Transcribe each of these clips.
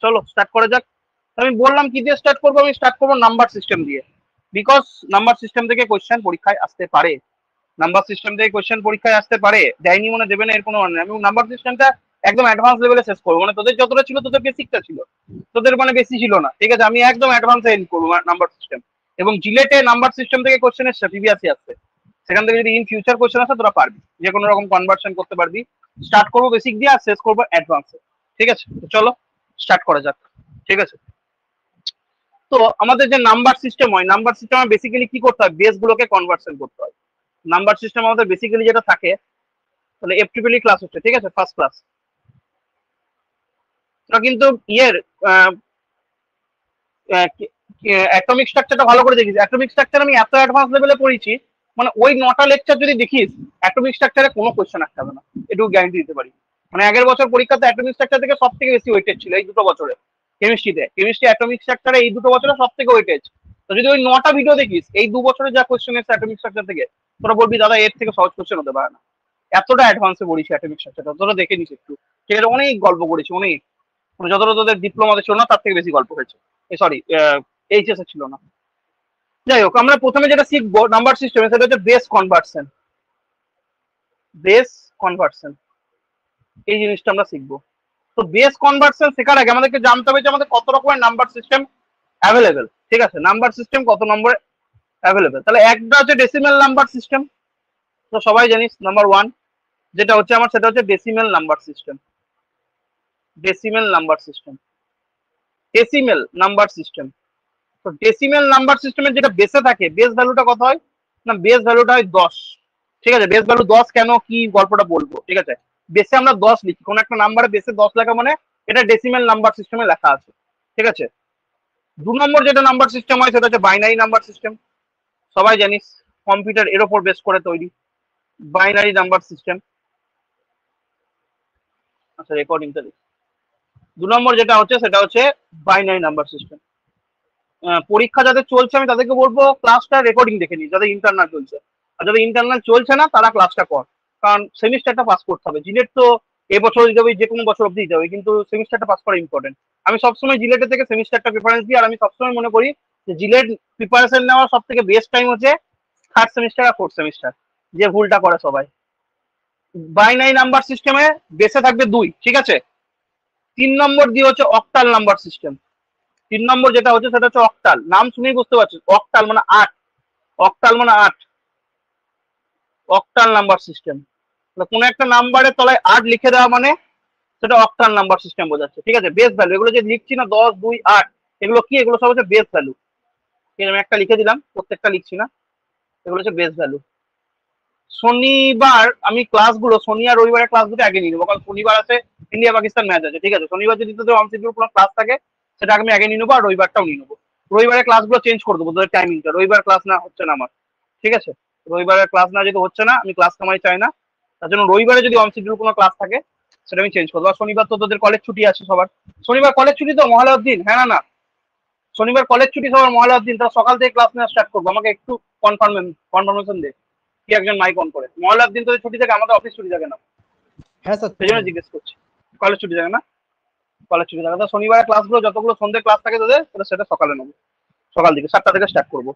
চলো স্টার্ট করা যাক। আমি বললাম কি দিয়ে স্টার্ট করবো, আমি স্টার্ট করবো নাম্বার সিস্টেম দিয়ে, বিকজ নাম্বার সিস্টেম থেকে কোয়েশ্চেন পরীক্ষায় আসতে পারে। নাম্বার সিস্টেম থেকে কোয়েশ্চেন পরীক্ষায় আসতে পারে, দেয়নি মনে দেবে না এর কোনো মানে নেই। আমি নাম্বার সিস্টেমটা একদম অ্যাডভান্স লেভেলে শেষ করবো, মানে তোদের যতটা ছিল তোদের বেসিকটা ছিল, তোদের মানে বেশি ছিল না, ঠিক আছে। আমি একদম অ্যাডভান্সে এন্ড করবো নাম্বার সিস্টেম। এবং জিলেটে নাম্বার সিস্টেম থেকে কোয়েশ্চেন এসছে, প্রিভিয়াসই আসছে, সেখান থেকে যদি ইন ফিউচার কোয়েশ্চেন আসে তোরা পারবি, যে কোনো রকম কনভার্সন করতে পারবি। স্টার্ট করবো বেসিক দিয়ে আর শেষ করবো অ্যাডভান্সে, ঠিক আছে। তো চলো স্টার্ট করা যাক, ঠিক আছে। তো আমাদের যে নাম্বার সিস্টেম হয়, নাম্বার সিস্টেমে বেসিক্যালি কি করতে হয়, বেস গুলোকে কনভার্সন করতে হয়। নাম্বার সিস্টেম আমাদের বেসিক্যালি যেটা থাকে, তাহলে এফটিপিলি ক্লাস হচ্ছে, ঠিক আছে, ফার্স্ট ক্লাস। তোরা কিন্তু ইয়ের অ্যাটমিক স্ট্রাকচারটা ভালো করে দেখিস। অ্যাটমিক স্ট্রাকচার আমি এত অ্যাডভান্স লেভেলে পড়েছি, মানে ওই 9টা লেকচার যদি দেখিস অ্যাটমিক স্ট্রাকচারে কোনো কোয়েশ্চেন আসতে হবে না, এটুকু গ্যারান্টি দিতে পারি। মানে আগের বছর পরীক্ষাতে অ্যাটমিক স্ট্রাকচার থেকে সব থেকে বেশি ওয়েটেজ ছিল এই দুটো বছরে। কেমিস্ট্রি অ্যাটমিক স্ট্রাকচারে এই দুটো বছরে সব থেকে ওয়েটেজ। তো যদি ওই 9টা ভিডিও দেখিস এই 2 বছরে যা কোয়েশ্চেন এসেছে অ্যাটমিক স্ট্রাকচার থেকে, তোরা বলবি দাদা এর থেকে সহজ কোয়েশ্চেন হতে পারে না, এতটা অ্যাডভান্সে পড়িছি অ্যাটমিক স্ট্রাকচারটা। তোরা দেখে নিস একটু, ঠিক আছে। অনেক গল্প করেছি, অনেক, মানে যতটা তোদের ডিপ্লোমাতে ছিল না তার থেকে বেশি গল্প হয়েছে। সরি, এইচএস এ ছিল না। যাই হোক, আমরা প্রথমে যেটা শিখবো নাম্বার সিস্টেমে সেটা হচ্ছে বেস কনভার্সন। বেস কনভার্সন এই জিনিসটা আমরা শিখবো। তো বেস কনভার্সন শেখার আগে আমাদেরকে জানতে হবে যে আমাদের কত রকমের নাম্বার সিস্টেম অ্যাভেলেবেল, ঠিক আছে। নাম্বার সিস্টেম কত নম্বরে অ্যাভেলেবেল, তাহলে একটা হচ্ছে ডেসিমেল নাম্বার সিস্টেম, তো সবাই জানিস নাম্বার 1 যেটা হচ্ছে আমার, সেটা হচ্ছে decimal number system. Decimal number system, decimal number system. তো ডেসিমেল নাম্বার সিস্টেমের যেটা বেসে থাকে, বেস ভ্যালুটা কত হয় না, বেস ভ্যালুটা হয় 10, ঠিক আছে। বেস ভ্যালু 10 কেন, কি গল্পটা বলবো, ঠিক আছে। বেসে আমরা 10 লিখি, কোন একটা নাম্বারে বেসে 10 লেখা মানে এটা ডেসিমেল নাম্বার সিস্টেমে লেখা আছে, ঠিক আছে। 2 নম্বর যেটা নাম্বার সিস্টেম হয় সেটা হচ্ছে বাইনারি নাম্বার সিস্টেম, সবাই জানিস কম্পিউটার এর ওপর বেস করে তৈরি, বাইনারি নাম্বার সিস্টেম। আচ্ছা রেকর্ডিংটা দিই। 2 নম্বর যেটা হচ্ছে সেটা হচ্ছে বাইনারি নাম্বার সিস্টেম। পরীক্ষা যাদের চলছে আমি তাদেরকে বলবো ক্লাসটা রেকর্ডিং দেখে নিই, যাদের ইন্টারনাল চলছে। আর যাদের ইন্টারনাল চলছে না তারা ক্লাসটা কর, কারণ সেমিস্টারটা পাস করতে হবে। জিলেট তো এবছর দিতে হবে, যে কোনো বছর অব্দি দিতে হবে, কিন্তু সেমিস্টারটা পাস করা ইম্পর্টেন্ট। আমি সবসময় জিলেটের থেকে সেমিস্টারটা প্রিফারেন্স দিই, আর আমি সবসময় মনে করি যে জিলেট প্রিপারেশন নেওয়ার সব থেকে বেস্ট টাইম হচ্ছে 3rd সেমিস্টার আর 4th সেমিস্টার, যে ভুলটা করে সবাই। বাইনারি নাম্বার সিস্টেমে বেসে থাকবে 2, ঠিক আছে। 3 নম্বর দিয়ে হচ্ছে অক্টাল নাম্বার সিস্টেম। 3 নম্বর যেটা হচ্ছে সেটা হচ্ছে অক্টাল, নাম শুনেই বুঝতে পারছিস, অক্টাল মানে 8, অক্টাল মানে 8, অক্টাল নাম্বার সিস্টেম। কোন একটা নাম্বারের তলায় 8 লিখে দেওয়া মানে সেটা অক্টাল নাম্বার সিস্টেম বোঝাচ্ছে, ঠিক আছে। বেস ভ্যালু এগুলো যে লিখছি না 10, 2, 8, এগুলো কি, এগুলো সব হচ্ছে বেস ভ্যালু। ঠিক আছে, আমি একটা লিখে দিলাম, প্রত্যেকটা লিখছি না, এগুলো হচ্ছে বেস ভ্যালু। শনিবার আমি ক্লাসগুলো, শনি আর রবিবারের ক্লাসগুলো আগে নিয়ে নেবো, কারণ শনিবার আছে ইন্ডিয়া পাকিস্তান ম্যাচ আছে, ঠিক আছে। শনিবার যদি তোদের অনসিডিউল কোনো ক্লাস থাকে সেটা আমি আগে নিয়ে নেবো, আর রবিবারটাও নিয়ে নেবো। রবিবারের ক্লাসগুলো চেঞ্জ করে দেবো তোদের টাইমিংটা, রবিবার ক্লাস না হচ্ছে না আমার, ঠিক আছে। রবিবারের ক্লাস না যেহেতু হচ্ছে না, আমি ক্লাস কামাই চাই না, তার জন্য রবিবারে যদি অনসিডিউল কোনো ক্লাস থাকে সেটা আমি চেঞ্জ করবো। আর শনিবার তো তোদের কলেজ ছুটি আছে সবার, শনিবার কলেজ ছুটি তো মহালয়ার দিন, হ্যাঁ না, শনিবার কলেজ ছুটি সবার মহালয়ার দিন, তারা সকাল থেকে ক্লাস নেওয়া স্টার্ট করবো। আমাকে একটু কনফার্মেশন দে, কি একজন মাইক অন করে। মহালয়ার দিন তোদের ছুটি থাকে, আমাদের অফিস ছুটি থাকে না। হ্যাঁ স্যার, সেই জন্য জিজ্ঞেস করছি, কলেজ ছুটি থাকে না, কলেজ ছুটি থাকে। তো শনিবারের ক্লাসগুলো যতগুলো সন্ধ্যে ক্লাস থাকে তোদের, সেটা সকালে নেবো, সকাল দিকে 7টা থেকে স্টার্ট করবো।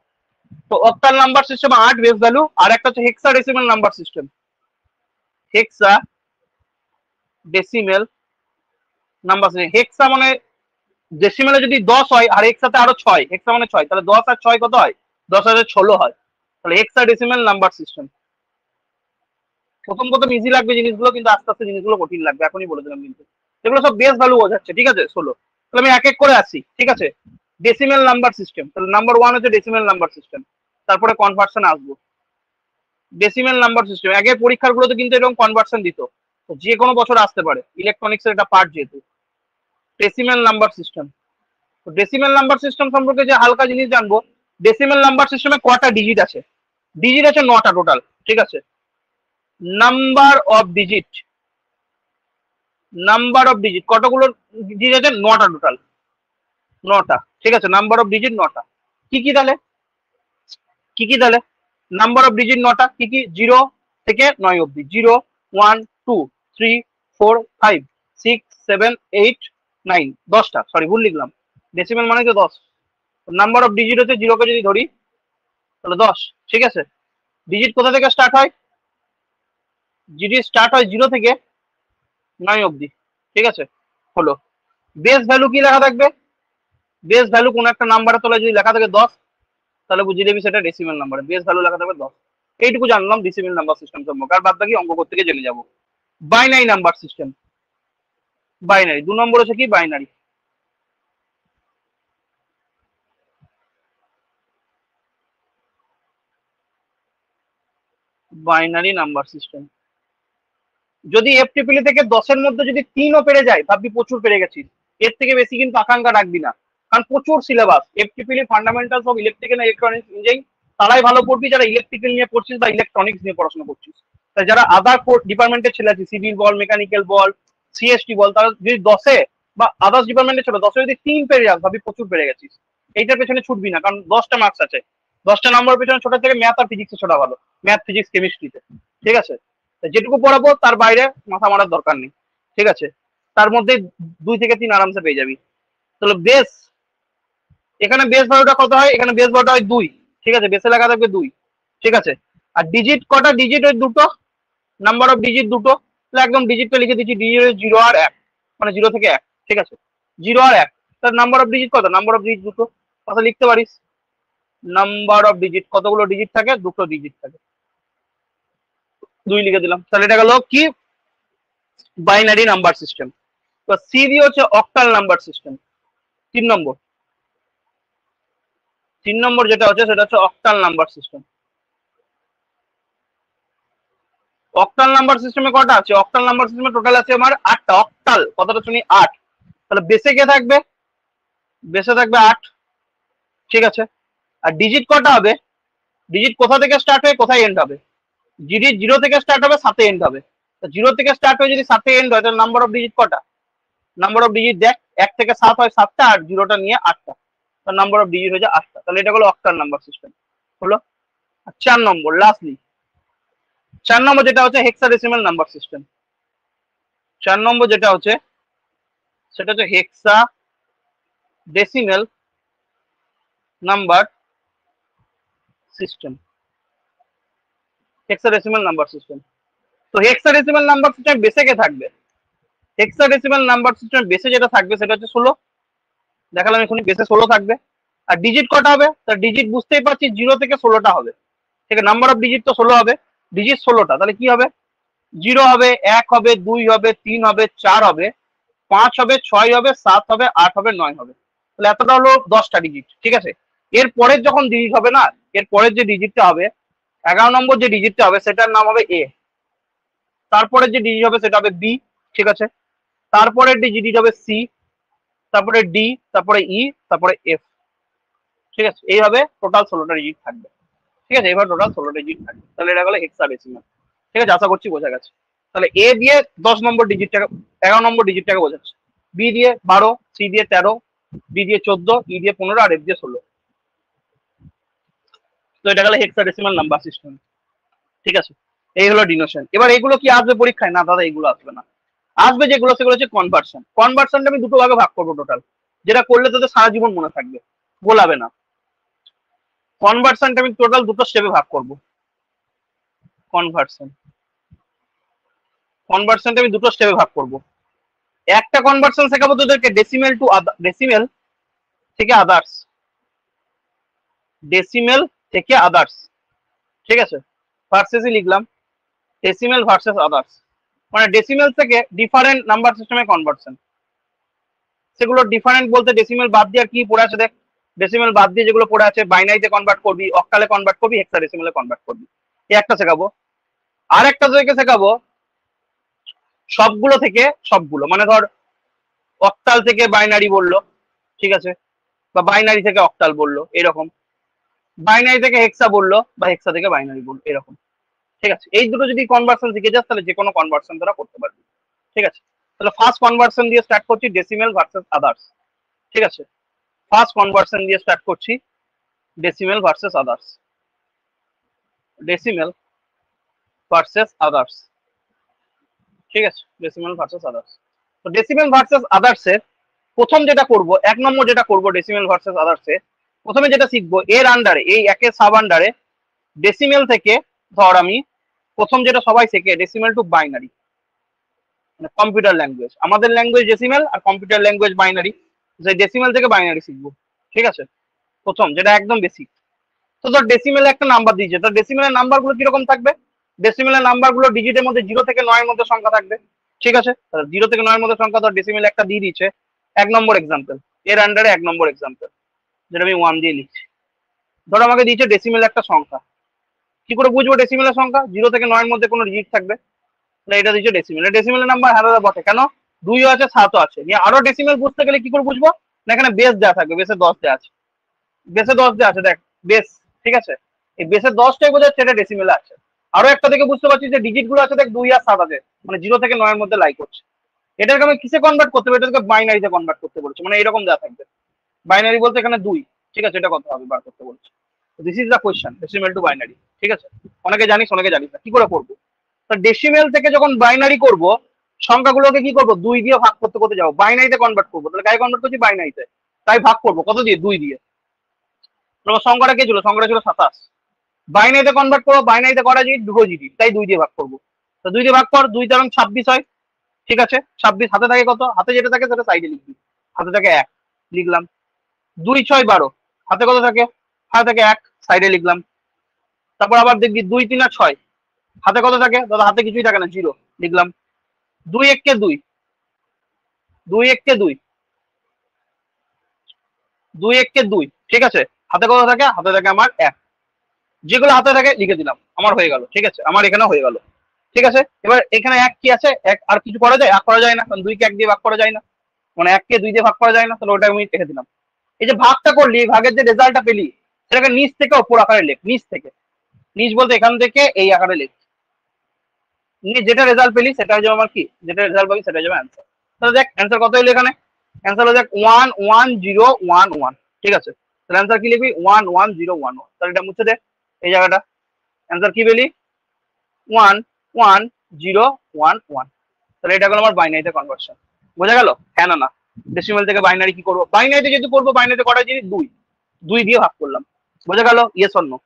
তো octal number system 8 base value, আর একটা হচ্ছে hexadecimal number system. Hexadecimal number system, hexa মানে ডেসিমেলে যদি 10 হয় আর হেক্সাতে আরো 6, হেক্সা মানে 6, তাহলে 10 আর 6 কত হয়, 10 আর 16 হয়, তাহলে হেক্সা ডেসিমেল নাম্বার সিস্টেম। প্রথম প্রথম ইজি লাগবে জিনিসগুলো, কিন্তু আস্তে আস্তে জিনিসগুলো কঠিন লাগবে, এখনই বলে দিলাম। কিন্তু এগুলো সব বেস ভ্যালু বোঝাচ্ছে, ঠিক আছে। 16, তাহলে আমি এক এক করে আসি, ঠিক আছে। ডেসিমেল নাম্বার সিস্টেম, তাহলে নাম্বার 1 হচ্ছে ডেসিমেল নাম্বার সিস্টেম, তারপরে কনভার্সন আসবো। ডেসিমেল নাম্বার সিস্টেম আগে পরীক্ষাগুলোতে কিন্তু এরকম কনভার্সন দিত, যে কোনো বছর আসতে পারে, ইলেকট্রনিক্স এর একটা পার্ট যেহেতু। ডেসিমেল নাম্বার সিস্টেম, তো ডেসিমেল নাম্বার সিস্টেম সম্পর্কে যে হালকা জিনিস জানবো, ডেসিমেল নাম্বার সিস্টেমে কটা ডিজিট আছে, ডিজিট আছে 9টা টোটাল, ঠিক আছে। Number of digit, number of digit কতগুলো ডিজিট আছে, 9টা টোটাল, 9টা, ঠিক আছে। নাম্বার অফ ডিজিট 9টা, কি কি তাহলে, কি কি তাহলে নাম্বার অফ ডিজিট 9টা কি কি, 0 থেকে 9 অব্দি, 0, 1, 2, 3, 4, 5, 6, 7, 8, 9, 10টা, সরি ভুল লিখলাম, ডেসিমেল মানে তো 10। নাম্বার অফ ডিজিট হচ্ছে 0 কে যদি ধরি তাহলে 10, ঠিক আছে। ডিজিট কোথা থেকে স্টার্ট হয়? ডিজিট স্টার্ট হয় 0 থেকে 9 অবধি, ঠিক আছে। হলো বেস ভ্যালু কি লেখা থাকবে? বেস ভ্যালু কোন একটা নাম্বারের তলায় যদি লেখা থাকে 10, তাহলে বুঝিয়ে দেবি সেটা ডেসিমেল নাম্বার, বেস ভ্যালু লেখা থাকবে 10। এইটুকু জানলাম ডেসিমেল নাম্বার সিস্টেম সম্পর্কে, আর বাদ বাকি অঙ্ক করতে গিয়ে জেনে যাবো। বাইনারি নাম্বার সিস্টেম, বাইনারি 2 নম্বর হচ্ছে কি বাইনারি। বাইনারি নাম্বার সিস্টেম, যদি এফটিপিলি থেকে 10-এর মধ্যে যদি 3ও পেরে যায়, ভাববি প্রচুর পেরে গেছিস। এর থেকে বেশি কিন্তু আকাঙ্ক্ষা রাখবি না, কারণ প্রচুর সিলেবাস। এফটিপিলি fundamentals of electrical and electronics engineering তারাই ভালো পড়বি যারা ইলেকট্রিক্যাল নিয়ে পড়ছিস বা ইলেকট্রনিক্স নিয়ে পড়াশোনা করছিস। তাই যারা আদার ডিপার্টমেন্টের ছেলে আছে, সিভিল বল, মেকানিক্যাল বল, সিএসটি বল, তারা যদি 10-এ বা আদার্স ডিপার্টমেন্টের ছিল 10-এ যদি 3 পেরে যাস, ভাবি প্রচুর পেরে গেছিস। এইটার পেছনে ছুটবি না, কারণ 10টা মার্কস আছে। 10টা নম্বর পেছনে ছোটার থেকে ম্যাথ আর ফিজিক্সে ছোটা ভালো, ম্যাথ ফিজিক্স কেমিস্ট্রিতে, ঠিক আছে। যেটুকু পড়াবো তার বাইরে মাথা মারার দরকার নেই, ঠিক আছে। তার মধ্যে 2 থেকে 3 আরামসে পেয়ে যাবি। তাহলে বেস, এখানে বেস ভ্যালুটা কত হয়? এখানে বেস ভ্যালুটা হয় 2, ঠিক আছে, বেসে লেখা থাকবে 2, ঠিক আছে। আর ডিজিট কটা? ডিজিট ওই দুটো, নাম্বার অফ ডিজিট দুটো। তাহলে একদম ডিজিটটা লিখে দিচ্ছি, ডিজিট 0 আর 1, মানে 0 থেকে 1, ঠিক আছে। 0 আর 1, তার নাম্বার অফ ডিজিট কত? নাম্বার অফ ডিজিট দুটো, কথা লিখতে পারিস। নাম্বার অফ ডিজিট কতগুলো ডিজিট থাকে? দুটো ডিজিট থাকে, 2 লিখে দিলাম। তাহলে এটা গেল কি বাইনারি নাম্বার সিস্টেম। তো সি দিয়ে হচ্ছে অক্টাল নাম্বার সিস্টেম, 3 নম্বর। 3 নম্বর যেটা হচ্ছে সেটা হচ্ছে octal number system. Octal number সিস্টেমে কটা আছে? অক্টাল নাম্বার সিস্টেমে টোটাল আছে আমার 8টা। অক্টাল কথাটা শুনি 8, তাহলে বেসে কে থাকবে? বেসে থাকবে 8, ঠিক আছে। আর ডিজিট কটা হবে? ডিজিট কোথা থেকে স্টার্ট হয়ে কোথায় এন্ড হবে? ডিজিট 0 থেকে স্টার্ট হবে, 7-এ এন্ড হবে। 0 থেকে স্টার্ট হয়ে যদি 7-এ এন্ড হয়, তাহলে নাম্বার অফ ডিজিট কটা? নাম্বার অফ ডিজিট দেখ, 1 থেকে 7 হয় 7টা, আর 0টা নিয়ে 8টা, তার নাম্বার অফ ডিজিট হয়ে যায় 8টা। তাহলে এটা হলো অক্টাল নাম্বার সিস্টেম, হলো। আর 4 নম্বর লাস্টলি, 4 নম্বর যেটা হচ্ছে হেক্সাডেসিমাল নাম্বার সিস্টেম। 4 নম্বর যেটা হচ্ছে সেটা হচ্ছে hexadecimal number system, hexadecimal number system. তো হেক্সাডেসিমাল নাম্বার সিস্টেম বেসে কে থাকবে? হেক্সাডেসিমাল নাম্বার সিস্টেম বেসে যেটা থাকবে সেটা হচ্ছে 16, দেখালাম এখনই, বেসে 16 থাকবে। আর ডিজিট কটা হবে? তার ডিজিট বুঝতেই পারছি, 0 থেকে 16টা হবে, ঠিক আছে। নাম্বার অফ ডিজিট তো 16 হবে, ডিজিট 16টা, তাহলে কি হবে? 0 হবে, 1 হবে, 2 হবে, 3 হবে, 4 হবে, 5 হবে, 6 হবে, 7 হবে, 8 হবে, 9 হবে। তাহলে এতটা হলো 10টা ডিজিট, ঠিক আছে। এর পরের যখন ডিজিট হবে না, এর পরের যে ডিজিটটা হবে, 11 নম্বর যে ডিজিটটা হবে সেটার নাম হবে এ। তারপরে যে ডিজিট হবে সেটা হবে বি, ঠিক আছে। তারপরের ডিজিট হবে সি, তারপরে ডি, তারপরে ই, তারপরে এফ, ঠিক আছে। এইভাবে টোটাল 16টা ডিজিট থাকবে, ঠিক আছে। এবার টোটাল 16টা ডিজিট থাকবে, তাহলে এটা হলো হেক্সাডেসিমাল, ঠিক আছে। আশা করছি বোঝা গেছে। তাহলে এ দিয়ে 10 নম্বর ডিজিটটাকে, 11 নম্বর ডিজিটটাকে বোঝাচ্ছে, বি দিয়ে 12, সি দিয়ে 13, ডি দিয়ে 14, ই দিয়ে 15, আর এফ দিয়ে 16। তো এটা গেল হেক্সাডেসিমাল নাম্বার সিস্টেম, ঠিক আছে। এই হলো ডিনোশন। এবার এগুলো কি আসবে পরীক্ষায়? না দাদা, এগুলো আসবে না। আসবে যেগুলো সেগুলো হচ্ছে কনভার্সন। কনভার্সনটা আমি দুটো ভাগে ভাগ করবো টোটাল, যেটা করলে তোদের সারা জীবন মনে থাকবে, গোলাবে না। কনভার্সনটা আমি টোটাল দুটো স্টেপে ভাগ করব। কনভার্সন, কনভার্সনটা আমি দুটো স্টেপে ভাগ করব। একটা কনভার্সন শেখাবো তোদেরকে ডেসিমেল টু ডেসিমেল থেকে আদার্স, ডেসিমেল থেকে আদার্স, ঠিক আছে। ভার্সেসই লিখলাম, ডেসিমেল ভার্সেস আদার্স, মানে ডেসিমেল থেকে ডিফারেন্ট নাম্বার সিস্টেমে কনভার্সন। সেগুলো ডিফারেন্ট বলতে ডেসিমেল বাদ দিয়ে আর কি পড়ে আছে দেখ, ডেসিমেল বাদ দিয়ে যেগুলো পড়ে আছে, বাইনারিতে কনভার্ট করবি, অক্টালে কনভার্ট করবি, হেক্সাডেসিমেলে কনভার্ট করবি, এই একটা শেখাবো। আর একটা তোদেরকে শেখাবো সবগুলো থেকে সবগুলো, মানে ধর অক্টাল থেকে বাইনারি বললো, ঠিক আছে, বা বাইনারি থেকে অক্টাল বললো, এরকম। বাইনারি থেকে হেক্সা বললো, বা হেক্সা থেকে বাইনারি বললো, এরকম, ঠিক আছে। এই দুটো যদি কনভার্সন শিখে যাস, তাহলে যে কোনো কনভার্সন তোরা করতে পারবি, ঠিক আছে। তাহলে ফার্স্ট কনভার্সন দিয়ে স্টার্ট করছি, ডেসিমেল ভার্সেস আদার্স, ঠিক আছে। ফার্স্ট কনভার্সন দিয়ে স্টার্ট করছি, decimal versus others, decimal versus others, ঠিক আছে, ডেসিমেল ভার্সেস আদার্স। তো ডেসিমেল ভার্সেস আদার্স এর প্রথম যেটা করব, 1 নম্বর যেটা করব ডেসিমেল ভার্সেস আদার্সে, প্রথমে যেটা শিখবো এর আন্ডারে, এই একের সাব আন্ডারে ডেসিমেল থেকে, ধর আমি প্রথম যেটা সবাই শেখে ডেসিমেল টু বাইনারি, মানে কম্পিউটার ল্যাঙ্গুয়েজ, আমাদের ল্যাঙ্গুয়েজ ডেসিমেল আর কম্পিউটার ল্যাঙ্গুয়েজ বাইনারি, যে ডেসিমেল থেকে বাইনারি শিখবো। ঠিক আছে, প্রথম যেটা একদম বেসিক। তো ধর ডেসিমেলে একটা নাম্বার দিয়েছে, তো ডেসিমেলের নাম্বার গুলো কিরকম থাকবে? ডেসিমেলের নাম্বার গুলো ডিজিটের মধ্যে 0 থেকে 9 মধ্যে সংখ্যা থাকবে। ঠিক আছে, 0 থেকে 9 মধ্যে সংখ্যা, ধর ডেসিমেল একটা দিয়ে দিচ্ছে 1 নম্বর এক্সাম্পল, এর আন্ডারে 1 নম্বর এক্সাম্পল, যেটা আমি 1 দিয়ে লিখছি। ধর আমাকে দিয়েছে ডেসিমেল একটা সংখ্যা, কি করে বুঝবো ডেসিমেলের সংখ্যা? 0 থেকে 9 মধ্যে কোনো ডিজিট থাকবে, তাহলে এটা দিচ্ছে ডেসিমেল। ডেসিমেলের নাম্বার হাজার বটে, কেন? 2ও আছে 7ও আছে। নিয়ে আরো ডেসিমেল বুঝতে গেলে কি করে বুঝবো? না এখানে বেস দেওয়া থাকবে, বেসে 10 দেওয়া আছে, বেসে 10 দেওয়া আছে, দেখ বেস। ঠিক আছে, এই বেসে 10টাই বোঝাচ্ছে এটা ডেসিমেলে আছে। আরো একটা থেকে বুঝতে পারছি যে ডিজিট গুলো আছে, দেখ 2 আর 7 আছে, মানে 0 থেকে 9 মধ্যে লাই করছে। এটাকে আমি কিসে কনভার্ট করতে পারি? এটাকে বাইনারিতে কনভার্ট করতে বলছে, মানে এরকম দেওয়া থাকবে। বাইনারি বলতে এখানে 2। ঠিক আছে, এটা কত হবে বার করতে বলছে। This is the question, decimal two binary. ঠিক আছে, অনেকে জানিস অনেকে জানিস না, কি করে করবো? তো ডেসিমেল থেকে যখন বাইনারি করব, সংখ্যাগুলোকে কি করবো? 2 দিয়ে ভাগ করতে করতে যাবো, বাইনারিতে কনভার্ট করবো। তাহলে কাই কনভার্ট করছি? বাইনারিতে। তাই ভাগ করবো কত দিয়ে? 2 দিয়ে। তোমার সংখ্যাটা কে ছিল? সংখ্যাটা ছিল 27। বাইনারিতে কনভার্ট করবো, বাইনারিতে করা যায় দুটো জিডি, তাই 2 দিয়ে ভাগ করবো। তো 2 দিয়ে ভাগ কর, 2 তেরং 26 হয়। ঠিক আছে, 26 হাতে থাকে কত? হাতে যেটা থাকে সেটা সাইডে লিখবি। হাতে থাকে 1, লিখলাম। 2 6 12, হাতে কত থাকে? হাতে থাকে 1, সাইডে লিখলাম। তারপর আবার দেখবি 2 3 আর 6, হাতে কত থাকে? দাদা হাতে কিছুই থাকে না, 0, লিখলাম। 2 1 কে 2, 2 1 কে 2, 2 1 কে 2। ঠিক আছে, হাতে কত থাকে? হাতে থাকে আমার 1। যেগুলো হাতে থাকে লিখে দিলাম, আমার হয়ে গেল। ঠিক আছে, আমার এখানে হয়ে গেল। ঠিক আছে, এবার এখানে 1 কি আছে? 1 আর কিছু করা যায়? করা যায় না, কারণ 2 কে 1 দিয়ে ভাগ করা যায় না, মানে 1 কে 2 দিয়ে ভাগ করা যায় না, তাহলে ওটা আমি লিখে দিলাম। এই যে ভাগটা করলি, ভাগের যে রেজাল্টটা পেলি, সেটাকে নিচ থেকে ওপর আকারে লেখ। নিচ থেকে, নিচ বলতে এখান থেকে এই আকারে লেখ। নিয়ে যেটা রেজাল্ট পেলি সেটা হয়ে যাবে আমার কি, যেটা রেজাল্ট পাবি সেটা হয়ে যাবে অ্যান্সার। তাহলে দেখ অ্যান্সার কত হলো এখানে? অ্যান্সার হলো দেখ 1 1 0 1 1। ঠিক আছে, তাহলে অ্যান্সার কি লিখবি? 1 1 0 1 1। তাহলে এটা মুছে দে এই জায়গাটা। অ্যান্সার কি পেলি? 1 1 0 1 1। তাহলে এটা হলো আমার বাইনারিতে কনভার্সন। বোঝা গেল? হ্যাঁ না না? ডেসিমাল থেকে বাইনারি কি করবো? বাইনারিতে যেহেতু করবো, বাইনারিতে করা জিনিস 2, 2 দিয়ে ভাগ করলাম। বোঝা গেল? Yes or no?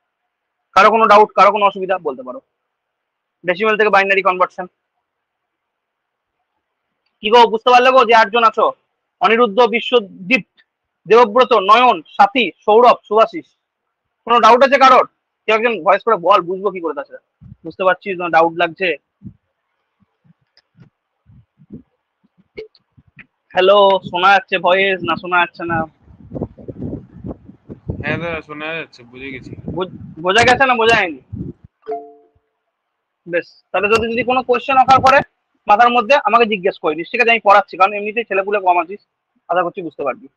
কারো কোনো ডাউট, কারো কোনো অসুবিধা বলতে পারো। ডেসিমাল থেকে বাইনারি কনভার্সন কি গো, বুঝতে পারলে গো যে 8 জন আছো? অনিরুদ্ধ, বিশ্বদীপ, দেবব্রত, নয়ন, সাথী, সৌরভ, সুভাশিস। কোনো ডাউট আছে কারোর? কেউ একজন ভয়েস করে বল, বুঝবো কি করে তাছাড়া। বুঝতে পারছিস না? ডাউট লাগছে? হ্যালো, শোনা যাচ্ছে ভয়েস না শোনা যাচ্ছে না? হ্যাঁ দাদা, শোনা যাচ্ছে, বুঝে গেছি। বোঝা গেছে না বোঝা যায়নি? বেশ, তাহলে যদি যদি কোনো কোয়েশ্চেন অফার করে মাথার মধ্যে, আমাকে জিজ্ঞেস করিস। ঠিক আছে, আমি পড়াচ্ছি, কারণ এমনিতেই ছেলেপুলে কম আছিস, আশা করছি বুঝতে পারবি।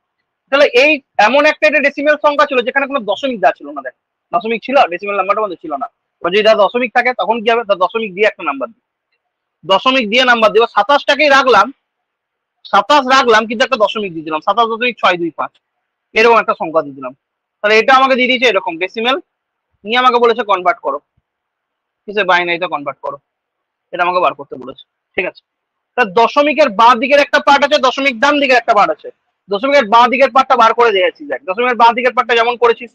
তাহলে এই এমন একটা এটা ডেসিমেল সংখ্যা ছিল যেখানে কোনো দশমিক দেওয়া ছিল না। দেখ, দশমিক ছিল, ডেসিমেল নাম্বারটা মধ্যে ছিল না। এবার যদি তার দশমিক থাকে তখন কি হবে? তার দশমিক দিয়ে একটা নাম্বার দিই, দশমিক দিয়ে নাম্বার দিব। 27টাকেই রাখলাম, 27 রাখলাম, কিন্তু একটা দশমিক দিয়ে দিলাম, 27.625, এরকম একটা সংখ্যা দিয়ে দিলাম। তাহলে এটা আমাকে দিয়ে দিয়েছে এরকম ডেসিমেল, নিয়ে আমাকে বলেছে কনভার্ট করো, কিসে? বাইনারিতে কনভার্ট করো। এটা আমাকে বার করতে বলেছে। ঠিক আছে, তার দশমিকের বাঁ দিকের একটা পার্ট আছে, দশমিক ডান দিকের একটা পার্ট আছে। দশমিকের বাঁ দিকের পার্টটা বার করে দিয়েছি। দেখ, দশমিকের বাঁ দিকের পার্টটা যেমন করেছিস,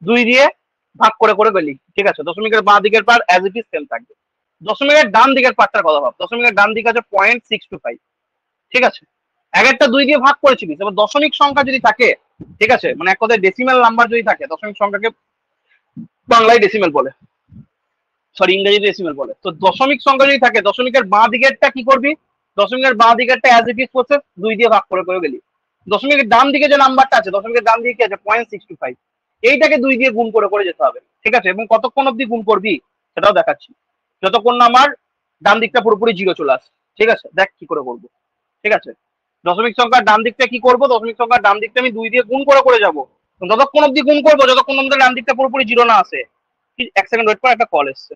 2 দিয়ে ভাগ করে করে গেলি। ঠিক আছে, দশমিকের বাঁ দিকের part as it is same থাকবে। দশমিকের ডান দিকের পার্টটার কথা ভাব। দশমিকের ডান দিকে আছে 0.625। ঠিক আছে, এক একটা 2 দিয়ে ভাগ করেছিলিস। এবার দশমিক সংখ্যা যদি থাকে, ঠিক আছে, মানে এক কথায় ডেসিমেল নাম্বার যদি থাকে, দশমিক সংখ্যাকে বাংলায় ডেসিমেল বলে, সরি ইংরেজি ডেসিমেল বলে। তো দশমিক সংখ্যা যদি থাকে, দশমিকের বাঁ দিকেরটা কি করবি? দশমিকের বাঁ দিকেরটা অ্যাজ ইট ইজ প্রসেস, 2 দিয়ে ভাগ করে করে গেলি। দশমিকের ডান দিকে যে নাম্বারটা আছে, দশমিকের ডান দিকে কি আছে? 0.625। এইটাকে 2 দিয়ে গুণ করে করে যেতে হবে। ঠিক আছে, এবং কতক্ষণ অব্দি গুণ করবি সেটাও দেখাচ্ছি। যতক্ষণ না আমার ডান দিকটা পুরোপুরি 0 চলে আসে। ঠিক আছে, দেখ কি করে করবো। ঠিক আছে, দশমিক সংখ্যার ডান দিকটা কি করবো? দশমিক সংখ্যার ডান দিকটা আমি 2 দিয়ে গুণ করে করে যাবো, যতক্ষণ অব্দি গুণ করবো যতক্ষণ আমাদের ডান দিকটা পুরোপুরি 0 না আসে। 1 সেকেন্ড ওয়েট কর, একটা কল এসছে।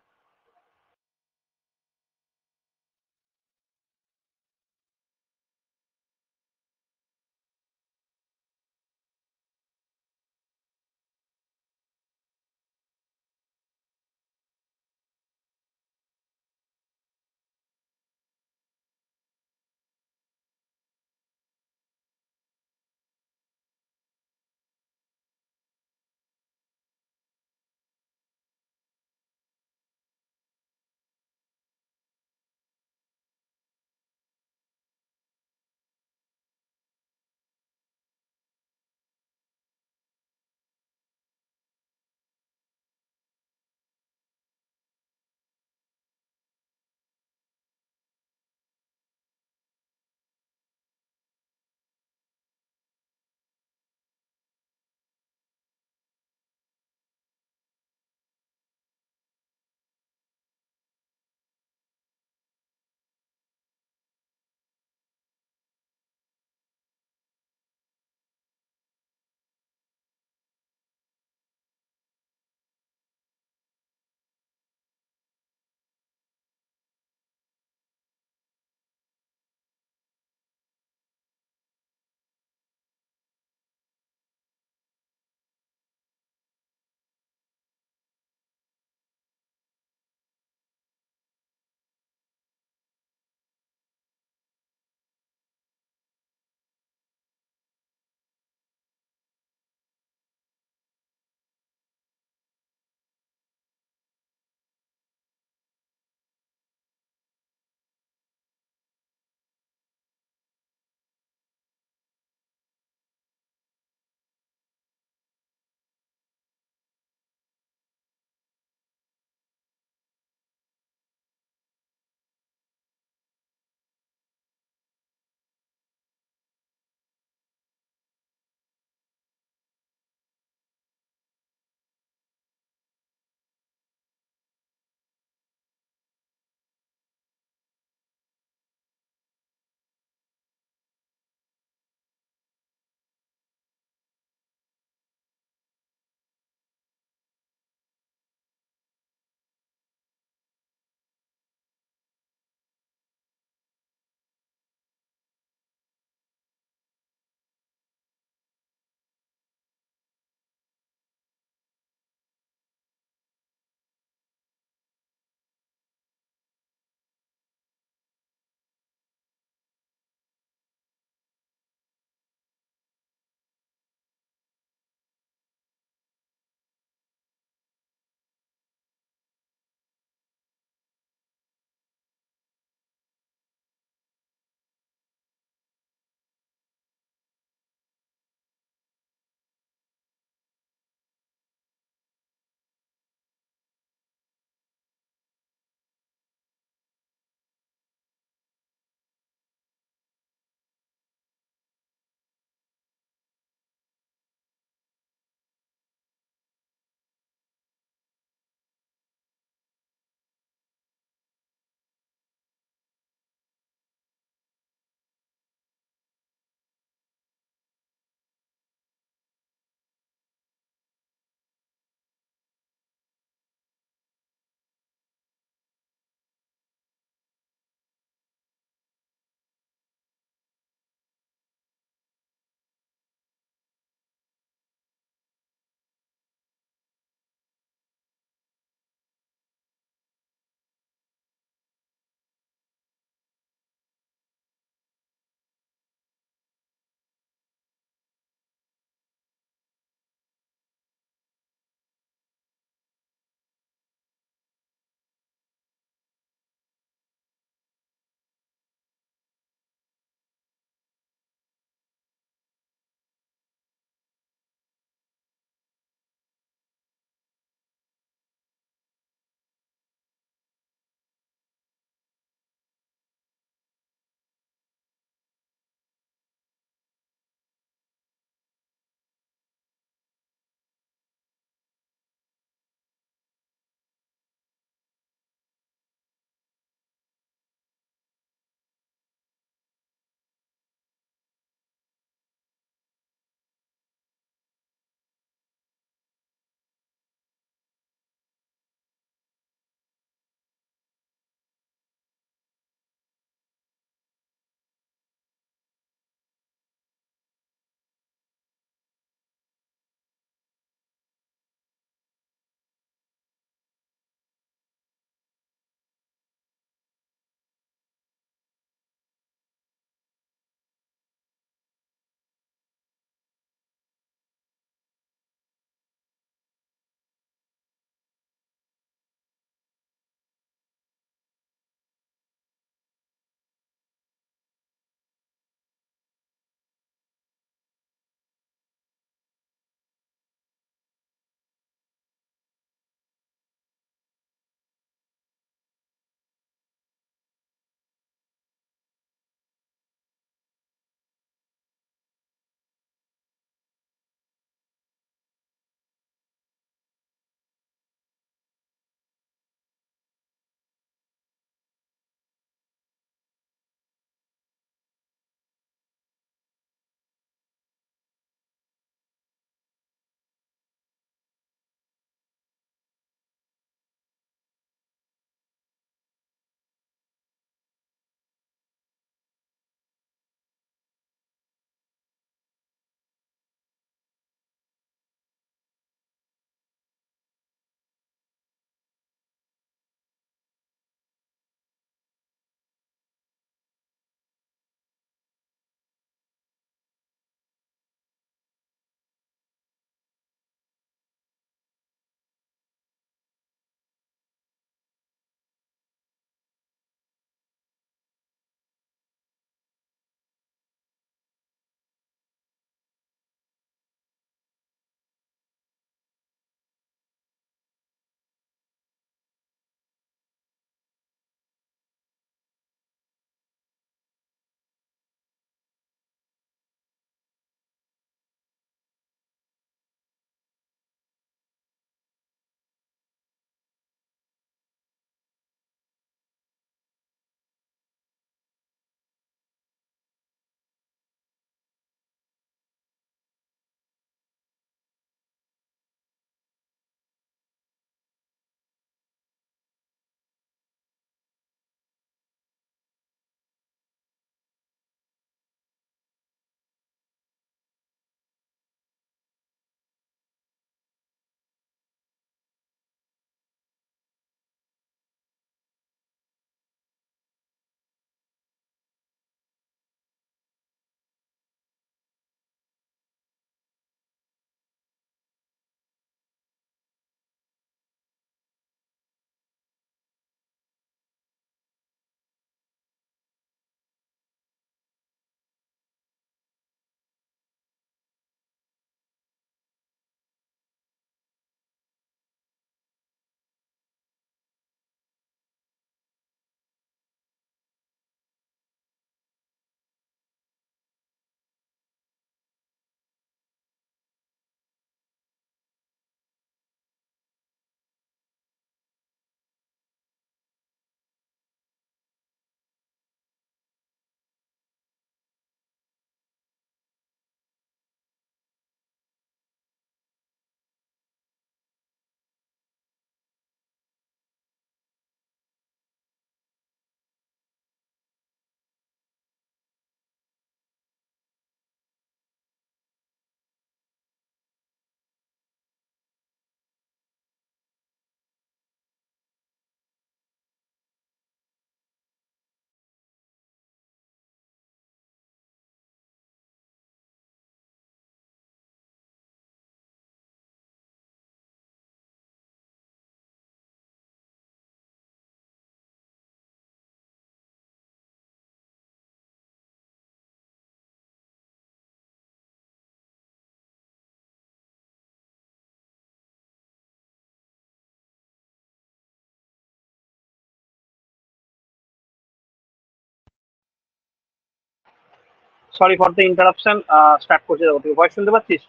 Sorry for the interruption, start করছি দেখো তুই ভয়েস শুনতে পাচ্ছিস?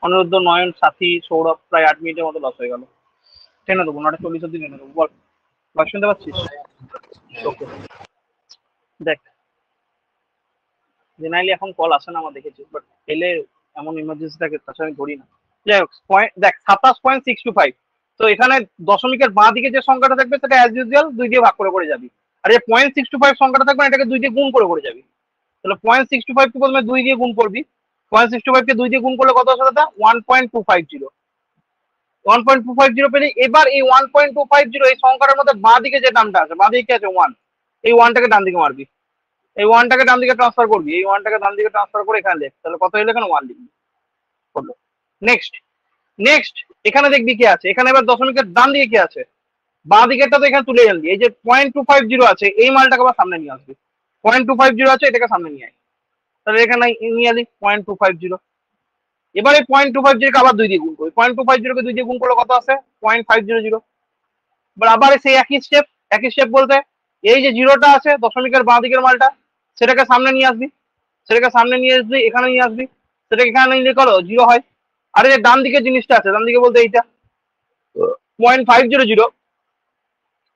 অনিরুদ্ধ, নয়ন, সাথী, সৌরভ প্রায় 8 মিনিটের মতো লস হয়ে গেল। টেনে দেবো, 9:40 অব্দি টেনে দেবো, বল ভয়েস শুনতে পাচ্ছিস? ওকে, দেখ জেনারেলি এখন কল আসে না আমার দেখেছি, বাট এলে এমন ইমার্জেন্সি থাকে তাছাড়া আমি ধরি না। যাই হোক, দেখ 27.625। তো এখানে দশমিকের বাঁ দিকে যে সংখ্যাটা থাকবে সেটা অ্যাজ ইউজুয়াল 2 দিয়ে ভাগ করে যাবি, আর যে 0.625 সংখ্যাটা থাকবে এটাকে 2 দিয়ে গুণ করে যাবি। তাহলে 0.625 কে প্রথমে 2 দিয়ে গুণ করবি, 0.625 কে 2 দিয়ে গুণ করলে কত আসে দাদা? 1.250। 1.250 পেলে এবার এই 1.250 এই সংখ্যাটার মধ্যে বাঁ দিকে যে দামটা আছে, বাঁ দিকে কি আছে? 1। এই 1টাকে ডান দিকে মারবি, এই 1টাকে ডান দিকে ট্রান্সফার করবি, এই 1টাকে ডান দিকে ট্রান্সফার করে এখানে লেখ, তাহলে কত হলো? এখানে 1 লিখবি। হলো। নেক্সট নেক্সট এখানে দেখবি কি আছে, এখানে এবার দশমিকের ডান দিকে কি আছে? বাঁ দিকেরটা তো এখানে তুলে আনবি, এই যে 0.250 আছে এই মালটাকে আবার সামনে নিয়ে আসবি। 0.250 আছে এটাকে সামনে নিয়ে আয়, তাহলে এখানে নিয়ে আলি 0.250। এবারে 0.250 কে আবার 2 দিয়ে গুণ করবি, 0.250 কে 2 দিয়ে গুণ করলে কত আছে? 0.500। এবার আবার সেই একই স্টেপ বলতে এই যে জিরোটা আছে দশমিকের বাঁ দিকের মালটা, সেটাকে সামনে নিয়ে আসবি, এখানে নিয়ে আসবি, সেটাকে এখানে নিয়ে করো 0 হয়। আর এই যে ডান দিকের জিনিসটা আছে, ডান দিকে বলতে এইটা 0.500,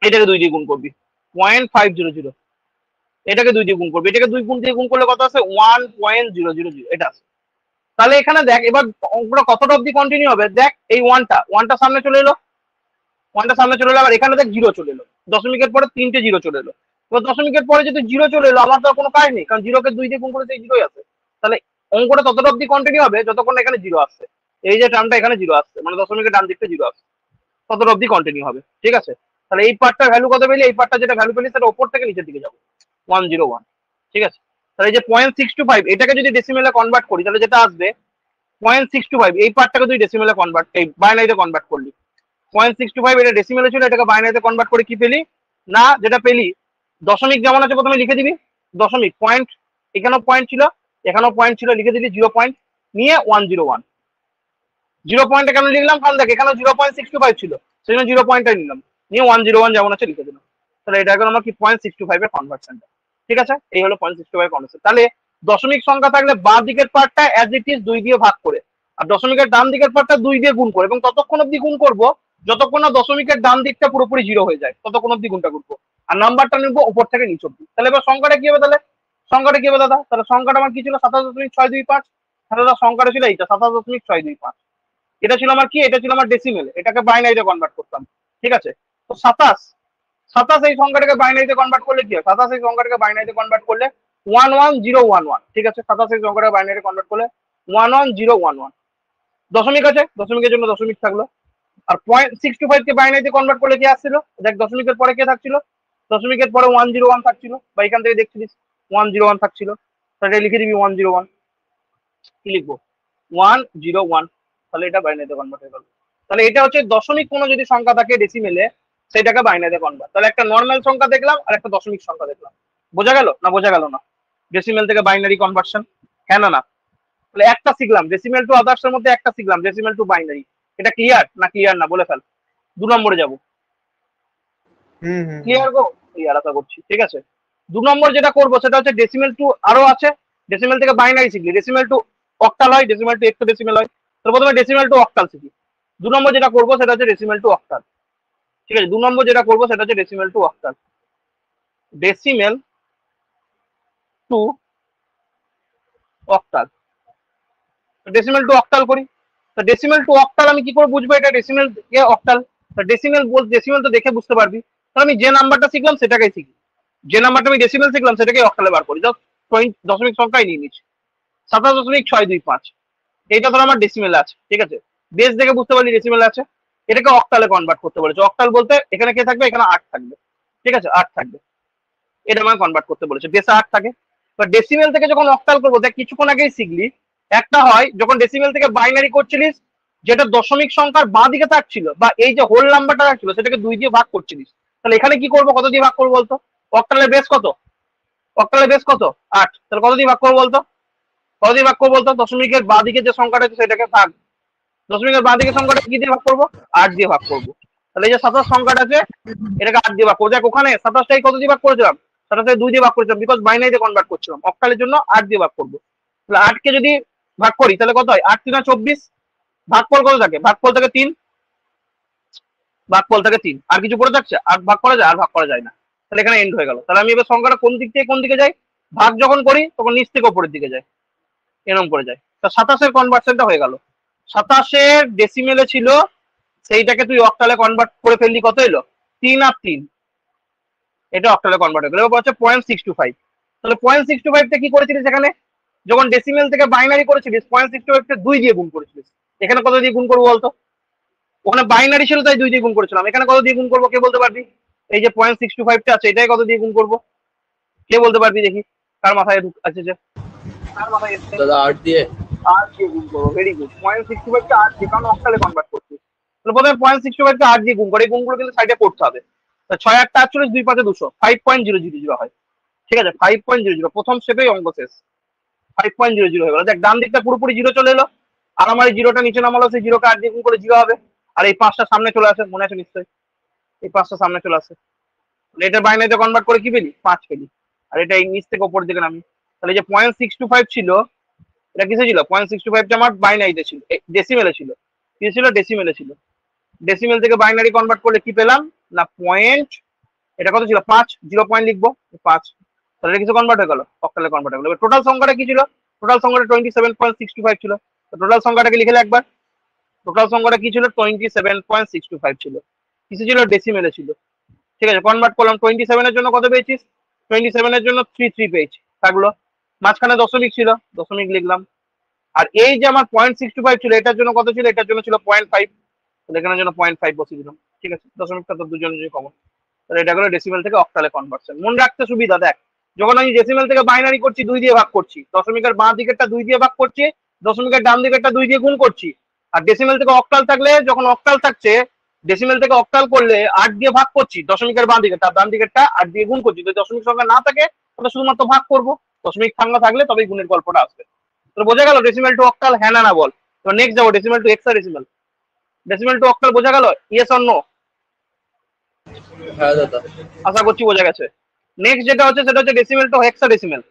এটাকে 2 দিয়ে গুণ করবি। 0.500 এটাকে 2 দিয়ে গুণ করবি, এটাকে 2 দিয়ে গুণ করলে কত আছে? 1.000 এটা আছে। তাহলে এখানে দেখ এবার অঙ্কটা কতটা অব্দি কন্টিনিউ হবে, দেখ এই ওয়ানটা সামনে চলে এলো, আবার এখানে দেখ 0 চলে এলো, দশমিকের পরে 3টে 0 চলে এলো। এবার দশমিকের পরে যদি 0 চলে এলো, আমার তো কোনো কাজ নেই, কারণ 0 কে 2 দিয়ে গুণ করে সেই 0ই আছে। তাহলে অঙ্কটা ততটা অব্দি কন্টিনিউ হবে যতক্ষণ এখানে 0 আসছে, এই যে টার্মটা এখানে 0 আসছে, মানে দশমিকের ডান দিকটা 0 আসছে, ততটা অব্দি কন্টিনিউ হবে। ঠিক আছে, তাহলে এই পার্টটার ভ্যালু কত পেলি? এই পার্টটা যেটা ভ্যালু পেলি সেটা ওপর থেকে নিচের দিকে যাবে 101। ঠিক আছে, তাহলে এই যে 0.625 এটাকে যদি ডেসিমেলে কনভার্ট করি তাহলে যেটা আসবে 0.625, এই পার্টটাকে তুই ডেসিমেলে কনভার্ট, এই বাইনারিতে কনভার্ট করলি। 0.625 এটা ডেসিমেলে ছিল, এটাকে বাইনারিতে কনভার্ট করে কি পেলি না, যেটা পেলি দশমিক যেমন আছে প্রথমে লিখে দিবি, দশমিক পয়েন্ট, এখানেও পয়েন্ট ছিল, এখানেও পয়েন্ট ছিল, লিখে দিবি 0 পয়েন্ট নিয়ে 101। 0 পয়েন্ট কেন লিখলাম? কারণ দেখ এখানে 0.625 ছিল, সেই জন্য 0 পয়েন্টটাই নিলাম, নিয়ে 101 যেমন আছে লিখে দিলাম। তাহলে এটা এখন আমার কি 0.625 এর কনভার্সনটা। ঠিক আছে, এই হলো 0.625 কনভার্সন। তাহলে দশমিক সংখ্যা থাকলে বাঁ দিকের পার্টটা অ্যাজ ইট ইজ 2 দিয়ে ভাগ করে, আর দশমিকের ডান দিকের পার্টটা 2 দিয়ে গুণ করে, এবং ততক্ষণ অব্দি গুণ করবো যতক্ষণ না দশমিকের ডান দিকটা পুরোপুরি 0 হয়ে যায়, ততক্ষণ অব্দি গুণটা করবো, আর নাম্বারটা নিবো উপর থেকে নিচ অব্দি। তাহলে এবার সংখ্যাটা কি হবে? দাদা তাহলে সংখ্যাটা আমার কি ছিল? 27.625। তাহলে সংখ্যাটা ছিল এইটা 27.625। এটা ছিল আমার কি? এটা ছিল আমার ডেসিমেল, এটাকে বাইনারিতে কনভার্ট করতাম। ঠিক আছে, তো 27 এই সংখ্যাটাকে বাইনারিতে কনভার্ট করলে কি হয়? 27 এই সংখ্যাটাকে বাইনারিতে কনভার্ট করলে 11011। ঠিক আছে, 27 এই সংখ্যাটাকে বাইনারিতে কনভার্ট করলে 11011। দশমিক আছে, দশমিকের জন্য দশমিক থাকলো। আর 0.625 কে বাইনারিতে কনভার্ট করলে কি আসছিল? দেখ দশমিকের পরে কে থাকছিল? দশমিকের পরে 101 থাকছিল, বা এখান থেকে দেখছিলিস 101 থাকছিল, তাহলে লিখে দিবি 101। কি লিখবো? 101। তাহলে এটা বাইনারিতে কনভার্ট হয়ে গেল। তাহলে এটা হচ্ছে দশমিক কোনো যদি সংখ্যা থাকে ডেসিমেলে, সেটাকে বাইনারিতে কনভার্ট। তাহলে একটা নর্মাল সংখ্যা দেখলাম আর একটা দশমিক সংখ্যা দেখলাম, বোঝা গেল না? বোঝা গেল না? ডেসিমেল থেকে বাইনারি কনভার্সন, হ্যাঁ না? তাহলে একটা শিখলাম ডেসিমেল টু আদার্স এর মধ্যে, একটা শিখলাম ডেসিমেল টু বাইনারি। এটা ক্লিয়ার না? ক্লিয়ার না? বলে ফেল। 2 নম্বরে যাবো। ক্লিয়ার গো? ক্লিয়ার আশা করছি। ঠিক আছে, 2 নম্বর যেটা করবো সেটা হচ্ছে ডেসিমেল টু, আরো আছে ডেসিমেল থেকে বাইনারি শিখলি, ডেসিমেল টু অক্টাল হয়, ডেসিমেল টু হেক্সাডেসিমেল হয়। তো প্রথমে ডেসিমেল টু অক্টাল শিখি। 2 নম্বর যেটা করবো সেটা হচ্ছে ডেসিমেল টু অক্টাল। ঠিক আছে, 2 নম্বর যেটা করবো সেটা হচ্ছে decimal to octal. Decimal to octal, decimal to octal করি। তো ডেসিমেল টু অক্টাল আমি কি করে বুঝবো এটা ডেসিমেল কে অক্টাল? ডেসিমেল তো দেখে বুঝতে পারবি। তাহলে আমি যে নাম্বারটা শিখলাম সেটাকেই শিখি, যে নাম্বারটা আমি ডেসিমেল শিখলাম সেটাকে অক্টালে বার করি। জাস্ট দশমিক সংখ্যাই নিয়ে নিচ্ছি, 27.625। এইটা ধর আমার ডেসিমেল আছে। ঠিক আছে, বেস দেখে বুঝতে পারলি ডেসিমেল আছে, এটাকে অক্টালে কনভার্ট করতে বলেছে। অক্টাল বলতে এখানে কে থাকবে? এখানে 8 থাকবে। ঠিক আছে, 8 থাকবে, এটা আমাকে কনভার্ট করতে বলেছে। বেসে 8 থাকে, বা ডেসিমেল থেকে যখন অক্টাল করবো, দেখ কিছুক্ষণ আগেই শিখলি একটা হয় যখন ডেসিমেল থেকে বাইনারি করছিলিস, যেটা দশমিক সংখ্যার বাঁ দিকে থাকছিল, বা এই যে হোল নাম্বারটা থাকছিল সেটাকে 2 দিয়ে ভাগ করছিলিস। তাহলে এখানে কি করবো? কত দিয়ে ভাগ করবো বলতো? অক্টালের বেস কত? 8। তাহলে কত দিয়ে ভাগ করবো বলতো? দশমিকের বাঁ দিকে যে সংখ্যাটা আছে সেটাকে ভাগ, দশমিকের বাঁ দিকে সংখ্যাটা কি দিয়ে ভাগ করবো? 8 দিয়ে ভাগ করবো। তাহলে এই যে 27 সংখ্যাটা আছে এটাকে 8 দিয়ে ভাগ করবো। দেখ ওখানে 27টাই কত দিয়ে ভাগ করেছিলাম? 27টাই 2 দিয়ে ভাগ করেছিলাম, বিকজ বাইনারিতে কনভার্ট করছিলাম। অক্টালের জন্য 8 দিয়ে ভাগ করবো। তাহলে 8 কে যদি ভাগ করি তাহলে কত হয়? 8 3 24। ভাগফল কত থাকে? ভাগফল থাকে 3। ভাগফল থাকে 3, আর কিছু পড়ে থাকছে? আর ভাগ করা যায়? আর ভাগ করা যায় না। তাহলে এখানে এন্ড হয়ে গেল। তাহলে আমি এবার সংখ্যাটা কোন দিক থেকে কোন দিকে যাই? ভাগ যখন করি তখন নিচ থেকে উপরের দিকে যায়, এরকম করে যায়। তা 27-এর কনভার্সনটা হয়ে গেল। 27-এর ডেসিমেলে ছিল, সেইটাকে তুই অক্টালে কনভার্ট করে ফেললি, কত এলো? 3 আর 3, এটা অক্টালে কনভার্ট হয়ে গেল। এবার হচ্ছে 0.625। তাহলে 0.625 টা কি করেছিলিস এখানে? যখন ডেসিমেল থেকে বাইনারি করেছিলিস 0.625 টা 2 দিয়ে গুণ করেছিলিস। এখানে কত দিয়ে গুণ করবো বলতো? ওখানে বাইনারি ছিল তাই 2 দিয়ে গুণ করেছিলাম, এখানে কত দিয়ে গুণ করবো কে বলতে পারবি? এই যে 0.625 টা আছে, এটাই কত দিয়ে গুণ করবো কে বলতে পারবি দেখি? কার মাথায় আছে যে, কার মাথায় এসছে? দাদা 8 দিয়ে। 8 দিয়ে গুণ করবো, ভেরি গুড। 0.625 টা 8 দিয়ে, কারণ অক্টালে কনভার্ট করছিস। তাহলে প্রথমে 0.625 টা 8 দিয়ে গুণ করে, এই গুণগুলো কিন্তু সাইডে করতে হবে। 6 8 48, 2 5 200, 5.000 হয়। ঠিক আছে, 5.00, প্রথম স্টেপেই অঙ্ক শেষ। 5.00 হয়ে গেল। দেখ ডান দিকটা পুরোপুরি জিরো চলে এলো, আর আমার এই জিরোটা নিচে নামালো, সেই জিরোকে 8 দিয়ে গুণ করে 0 হবে। আর এই 5টা সামনে চলে আসে, মনে আছে নিশ্চয়ই? এই 5টা সামনে চলে আসে। এটা বাইনারিতে কনভার্ট করে কি পেলি? 5 পেলি। আর এটা এই নিচ থেকে উপর দিকে নামি। তাহলে এই যে 0.625 ছিল, এটা কিসে ছিল? 0.625 টা আমার বাইনারিতে ছিল, ডেসিমেলে ছিল। কি ছিল? ডেসিমেলে ছিল। ডেসিমেল থেকে বাইনারি কনভার্ট করলে কি পেলাম না? পয়েন্ট, এটা কত ছিল? 5, 0 পয়েন্ট লিখবো 5। তাহলে এটা কিছু কনভার্ট হয়ে গেল, অক্টালে কনভার্ট হয়ে গেল। এবার টোটাল সংখ্যাটা কি ছিল? টোটাল সংখ্যাটা 27.625 ছিল। টোটাল সংখ্যাটাকে লিখে একবার। টোটাল সংখ্যাটা কি ছিল? 27.625 ছিল। কিছু ছিল? ডেসিমেলে ছিল। ঠিক আছে, কনভার্ট করলাম। 27 এর জন্য কত পেয়েছিস? 27 এর জন্য 3 পেয়েছি, থাকলো। মাঝখানে দশমিক ছিল, দশমিক লিখলাম। আর এই যে আমার 0.625 ছিল, এটার জন্য কত ছিল? এটার জন্য ছিল 0.5, তাহলে এখানের জন্য 0.5 বসিয়ে দিলাম। ঠিক আছে, দশমিকটা তো দুজনের জন্য কমন। তাহলে এটা হলো ডেসিমেল থেকে অক্টালে কনভার্সন। মনে রাখতে সুবিধা, দেখ যখন আমি ডেসিমেল থেকে বাইনারি করছি 2 দিয়ে ভাগ করছি, দশমিকের বাঁ দিকেরটা 2 দিয়ে ভাগ করছি, দশমিকের ডান দিকেরটা 2 দিয়ে গুণ করছি। আর ডেসিমেল থেকে অক্টাল থাকলে, যখন অক্টাল থাকছে ডেসিমেল থেকে অক্টাল করলে 8 দিয়ে ভাগ করছি, দশমিকের বাঁ দিকেরটা, ডান দিকেরটা 8 দিয়ে গুণ করছি। যদি দশমিক সংখ্যা না থাকে তাহলে শুধুমাত্র ভাগ করবো, দশমিক সংখ্যা থাকলে তবেই গুণের গল্পটা আসবে। তো বোঝা গেল ডেসিমেল টু অক্টাল, হ্যাঁ না না বল। তো নেক্সট যাবো decimal to hexadecimal. Decimal to octal বোঝা গেল? Yes or no? হ্যাঁ দাদা। আশা করছি বোঝা গেছে। নেক্সট যেটা হচ্ছে সেটা হচ্ছে decimal to hexadecimal.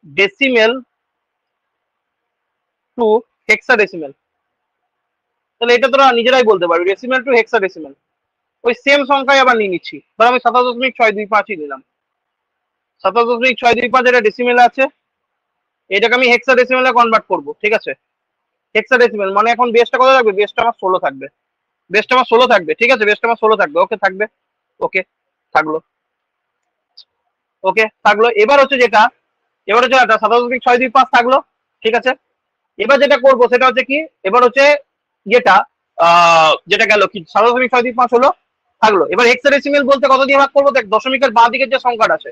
Decimal to hexadecimal. তাহলে এটা তোরা নিজেরাই বলতে পারবি, ডেসিমেল টু হেক্সাডেসিমেল। ওই সেম সংখ্যায় আবার নিয়ে নিচ্ছি। ধর আমি 27.625 নিলাম। 27.625 এটা ডেসিমেল আছে, এটাকে আমি হেক্সাডেসিমেলে কনভার্ট করব। ঠিক আছে, হেক্সাডেসিমেল মানে এখন বেসটা কত থাকবে? বেসটা আমার 16 থাকবে। বেসটা আমার 16 থাকবে। ঠিক আছে, বেসটা আমার 16 থাকবে। ওকে থাকবে, ওকে থাকলো, ওকে থাকলো। এবার হচ্ছে যেটা, এবার হচ্ছে 27.625 থাকলো। ঠিক আছে, এবার যেটা করব সেটা হচ্ছে কি, এবার হচ্ছে যেটা যেটা গেল কি 27.625 হলো, থাকলো। এবার হেক্সাডেসিমেল বলতে কত দিয়ে ভাগ করবো? দেখ দশমিকের বাঁ দিকের যে সংখ্যাটা আছে,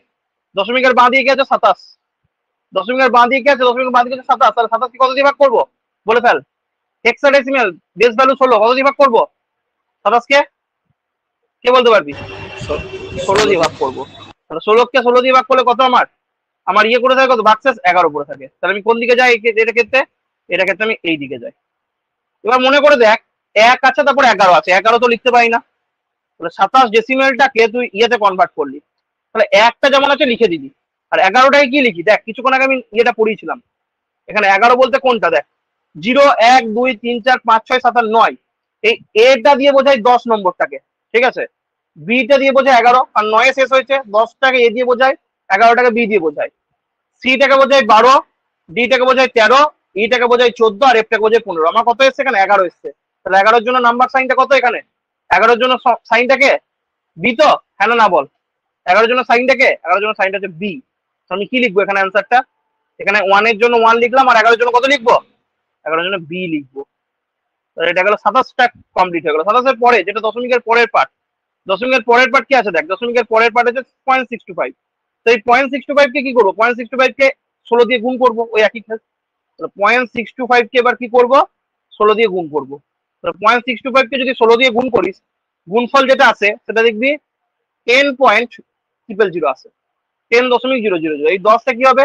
দশমিকের বাঁ দিকে আছে 27, দশমিকের বাঁ দিকে আছে, দশমিকের বাঁ দিকে আছে 27, তাহলে 27 কে কত দিয়ে ভাগ করবো বলে ফেল। হেক্সাডেসিমেল বেস ভ্যালু 16, কত দিয়ে ভাগ করবো 27 কে? কে বলতে পারবি? 16 দিয়ে ভাগ করবো। তাহলে 16 কে 16 দিয়ে ভাগ করলে কত আমার? আমার ইয়ে করে থাকে কত? ভাগশেষ 11 করে থাকে। তাহলে আমি কোন দিকে যাই এটা ক্ষেত্রে? এটা ক্ষেত্রে আমি এই দিকে যাই। এবার মনে করে দেখ, 1 আছে তারপর 11 আছে, 11 তো লিখতে পারি না। তাহলে 27 ডেসিমেলটাকে তুই ইয়েতে কনভার্ট করলি, তাহলে একটা যেমন আছে লিখে দিবি। আর 11টাকে কি লিখি? দেখ কিছুক্ষণ আগে আমি ইয়েটা পড়িয়েছিলাম, এখানে 11 বলতে কোনটা? দেখ 0 1 2 3 4 5 6 7 8 9, এই এটা দিয়ে বোঝায় 10 নম্বরটাকে। ঠিক আছে, বিটা দিয়ে বোঝায় 11, আর 9 শেষ হয়েছে, 10টাকে এ দিয়ে বোঝায়, 11টাকে বি দিয়ে বোঝায়, সিটাকে বোঝায় 12, ডিটাকে বোঝায় 13, ইটাকে বোঝায় 14, আর এফটাকে বোঝায় 15। আমার কত এসছে এখানে? 11 এসছে। তাহলে 11-এর জন্য নাম্বার সাইনটা কত এখানে? 11-এর জন্য সাইনটাকে বি তো, হ্যাঁ না বল? 11-এর জন্য সাইনটাকে, 11-এর জন্য সাইনটা হচ্ছে বি। আমি কি লিখবো এখানে অ্যান্সারটা? এখানে 1 এর জন্য 1 লিখলাম, আর 11-এর জন্য কত লিখবো? 11-এর জন্য বি লিখবো। তাহলে এটা গেল 27টা কমপ্লিট হয়ে গেল। 27-এর পরে যেটা দশমিকের পরের পার্ট, দশমিকের পরের পার্ট কি আছে? দেখ দশমিকের পরের পার্ট হচ্ছে 0.625। তো এই 0.625 কে কি করবো? 0.625 কে 16 দিয়ে গুণ করবো, ওই একই কাজ। 0.625 কে এবার কি করবো? 16 দিয়ে গুণ করবো। 0.625 কে যদি 16 দিয়ে গুণ করিস, গুণফল যেটা আছে সেটা দেখবি 10.000 আছে, 10.000। এই 10টা কি হবে?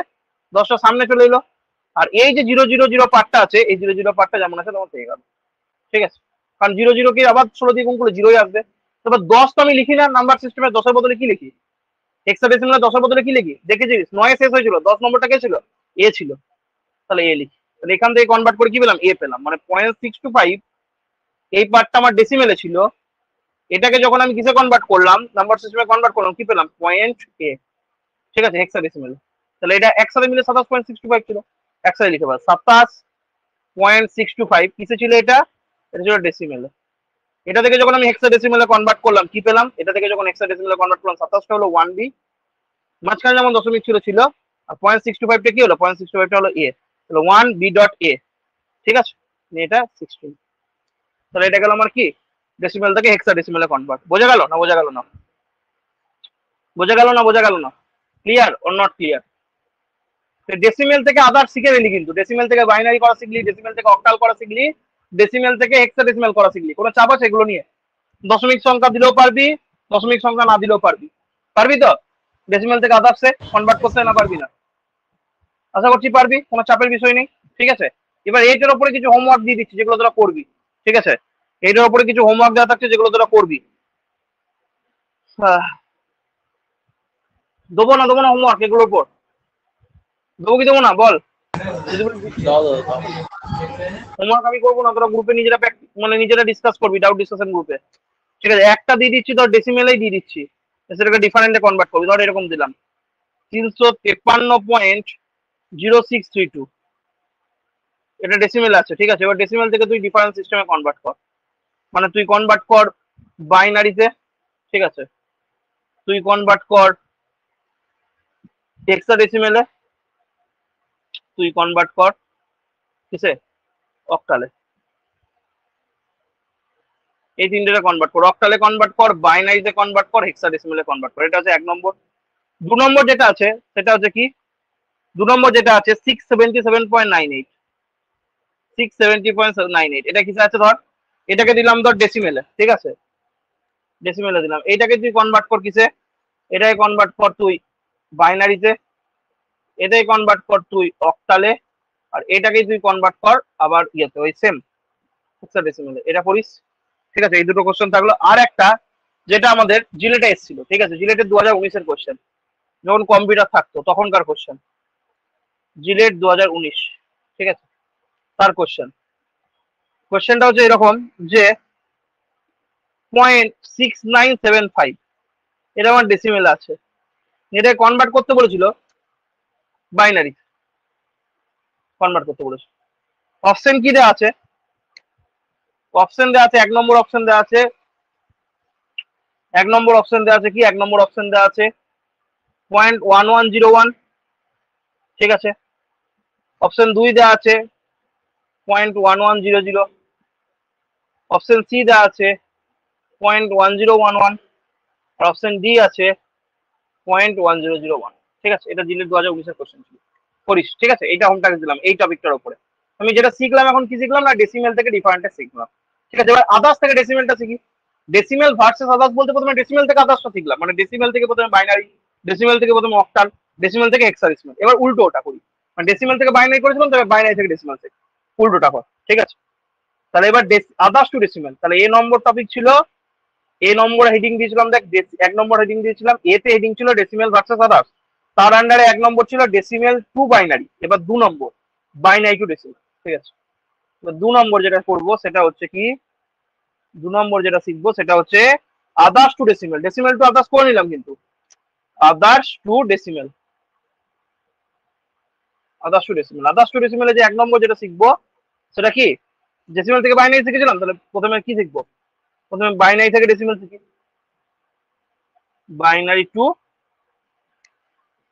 10টা সামনে চলে এলো, আর এই যে 000 পার্টটা আছে, এই 0 পার্টটা যেমন আছে তেমন পেয়ে গেল। ঠিক আছে, কারণ 0 কে আবার 16 দিয়ে গুণ করলে 0ই আসবে। তবে 10 তো আমি লিখি না নাম্বার সিস্টেমে, 10-এর বদলে কি লিখি? হেক্সাডেসিমেলে 10-এর বদলে কি লিখি দেখেছিস? 9 শেষ হয়েছিল, 10 নম্বরটা কে ছিল? এ ছিল। তাহলে এ লিখি। তাহলে এখান থেকে কনভার্ট করে কি পেলাম? এ পেলাম। মানে 0.625 এই পার্টটা আমার ডেসিমেলে ছিল, এটাকে যখন আমি কিসে কনভার্ট করলাম, নাম্বার সিস্টেমে কনভার্ট করলাম, কি পেলাম? পয়েন্ট এ। ঠিক আছে, হেক্সাডেসিমেল। তাহলে এটা একসাথে মিলে 27.625 ছিল, একসাথে লিখে পাবো 27.625 কিসে ছিল? এটা ছিল ডেসিমেলে। এটা থেকে যখন আমি হেক্সাডেসিমেলে কনভার্ট করলাম, কি পেলাম? এটা থেকে যখন হেক্সাডেসিমেলে কনভার্ট করলাম, 27টা হলো 1b, মাঝখানে যেমন দশমিক ছিল, আর 0.625টা কি হলো? 0.625টা হলো এ, তাহলে 1b ডট এ। ঠিক আছে, এটা 16। তাহলে এটা গেল আমার কি? ডেসিমেল থেকে হেক্সাডেসিমেলে কনভার্ট। বোঝা গেল না? বোঝা গেল না? বোঝা গেল না? বোঝা গেল না? Clear or not clear? Decimal থেকে আদার শিখে নিলি, কিন্তু ডেসিমেল থেকে বাইনারি করা শিখলি, ডেসিমেল থেকে অক্টাল করা শিখলি, ডেসিমেল থেকে হেক্সাডেসিমেল করা শিখলি। কোনো চাপ আছে এগুলো নিয়ে? দশমিক সংখ্যা দিলেও পারবি, দশমিক সংখ্যা না দিলেও পারবি। পারবি তো ডেসিমেল থেকে আদার্সে কনভার্ট করতে? না পারবি না? আশা করছি পারবি, কোনো চাপের বিষয় নেই। ঠিক আছে, এবার এইটার উপরে কিছু হোমওয়ার্ক দিয়ে দিচ্ছি, যেগুলো তোরা করবি। ঠিক আছে, এইটার উপরে কিছু হোমওয়ার্ক দেওয়া থাকছে, যেগুলো তোরা করবি। দেবো না দেবো না হোমওয়ার্ক এগুলোর উপর? দেবো কি দেবো না বল? হোমওয়ার্ক আমি করবো না, তোরা গ্রুপে নিজেরা মানে নিজেরা ডিসকাস করবি, ডাউট ডিসকাশন গ্রুপে। ঠিক আছে, একটা দিয়ে দিচ্ছি, ধর ডেসিমেলেই দিয়ে দিচ্ছি, সেটাকে ডিফারেন্টে কনভার্ট করবি। ধর এরকম দিলাম 353.0632, এটা ডেসিমেল আছে। ঠিক আছে, এবার ডেসিমেল থেকে তুই ডিফারেন্স সিস্টেমে কনভার্ট কর। মানে তুই কনভার্ট কর বাইনারিতে, ঠিক আছে, তুই কনভার্ট কর হেক্সাডেসিমেলে, তুই কনভার্ট কর কিসে? অক্টালে। এই তিনটে কনভার্ট কর, অক্টালে কনভার্ট কর, বাইনারিতে কনভার্ট কর, হেক্সাডেসিমেলে কনভার্ট কর। এটা হচ্ছে 1 নম্বর। 2 নম্বর যেটা আছে সেটা হচ্ছে কি? 2 নম্বর যেটা আছে 677.98, 670.98, এটা কিসে আছে? ধর এটাকে দিলাম ধর ডেসিমেলে। ঠিক আছে, ডেসিমেলে দিলাম। এইটাকে তুই কনভার্ট কর কিসে? এটাকে কনভার্ট কর তুই বাইনারিতে, এটাকে কনভার্ট কর তুই অক্টালে, আর এটাকে তুই কনভার্ট কর আবার ইয়েতে, ওই সেম হেক্সাডেসিমেলে। এটা করিস। ঠিক আছে, এই দুটো কোশ্চেন থাকলো। আর একটা যেটা আমাদের জিলেটে এসেছিল, ঠিক আছে, জিলেটের 2019-এর কোশ্চেন, যখন কম্পিউটার থাকতো তখনকার কোশ্চেন, জিলেট 2019। ঠিক আছে, তার কোশ্চেন। কোশ্চেনটা হচ্ছে এরকম যে 0.6975, এটা আমার ডেসিমেল আছে, এটা কনভার্ট করতে বলেছিল বাইনারি, কনভার্ট করতে বলেছিল। অপশন কি দেওয়া আছে? অপশন দেওয়া আছে, 1 নম্বর অপশন দেওয়া আছে, 1 নম্বর অপশন দেওয়া আছে কি? 1 নম্বর অপশন দেওয়া আছে 0.1101। ঠিক আছে, অপশন 2 দেওয়া আছে 0.1100, অপশন সি দেওয়া আছে 0.1011, আর অপশন ডি আছে 0.1001। ঠিক আছে, এটা জিলেট 2019-এর কোশ্চেন ছিল, করিস। ঠিক আছে, এইটা হোম টাস্ক দিলাম এই টপিকটার উপরে। আমি যেটা শিখলাম এখন, কি শিখলাম না? ডেসিমেল থেকে ডিফারেন্টটা শিখলাম। ঠিক আছে, এবার আদার্স থেকে ডেসিমেলটা শিখি। ডেসিমেল ভার্সেস আদার্স বলতে প্রথমে ডেসিমেল থেকে আদার্সটা শিখলাম, মানে ডেসিমেল থেকে প্রথমে বাইনারি, ডেসিমেল থেকে প্রথমে অক্টাল, ডেসিমেল থেকে হেক্সাডেসিমেল। এবার উল্টো ওটা করি, মানে ডেসিমেল থেকে বাইনারি করেছিলাম, তবে বাইনারি থেকে ডেসিমেল থেকে উল্টোটা কর। ঠিক আছে, তাহলে এবার আদার্স টু ডেসিমেল। তাহলে এ নম্বর টপিক ছিল, এ নম্বর হেডিং দিয়েছিলাম, দেখ 1 নম্বর হেডিং দিয়েছিলাম, এ তে হেডিং ছিল ডেসিমেল ভার্সেস আদার্স, তার আন্ডারে 1 নম্বর ছিল ডেসিমেল টু বাইনারি। এবার 2 নম্বর বাইনারি টু ডেসিমেল। ঠিক আছে, এবার 2 নম্বর যেটা করবো সেটা হচ্ছে কি? 2 নম্বর যেটা শিখবো সেটা হচ্ছে others to decimal. Decimal to others করে নিলাম, কিন্তু others to decimal, others to decimal, others to ডেসিমেলে যে 1 নম্বর যেটা শিখবো সেটা কি? ডেসিমেল থেকে বাইনারি শিখেছিলাম, তাহলে প্রথমে কি শিখবো? প্রথমে বাইনারি থেকে ডেসিমেল শিখি, বাইনারি টু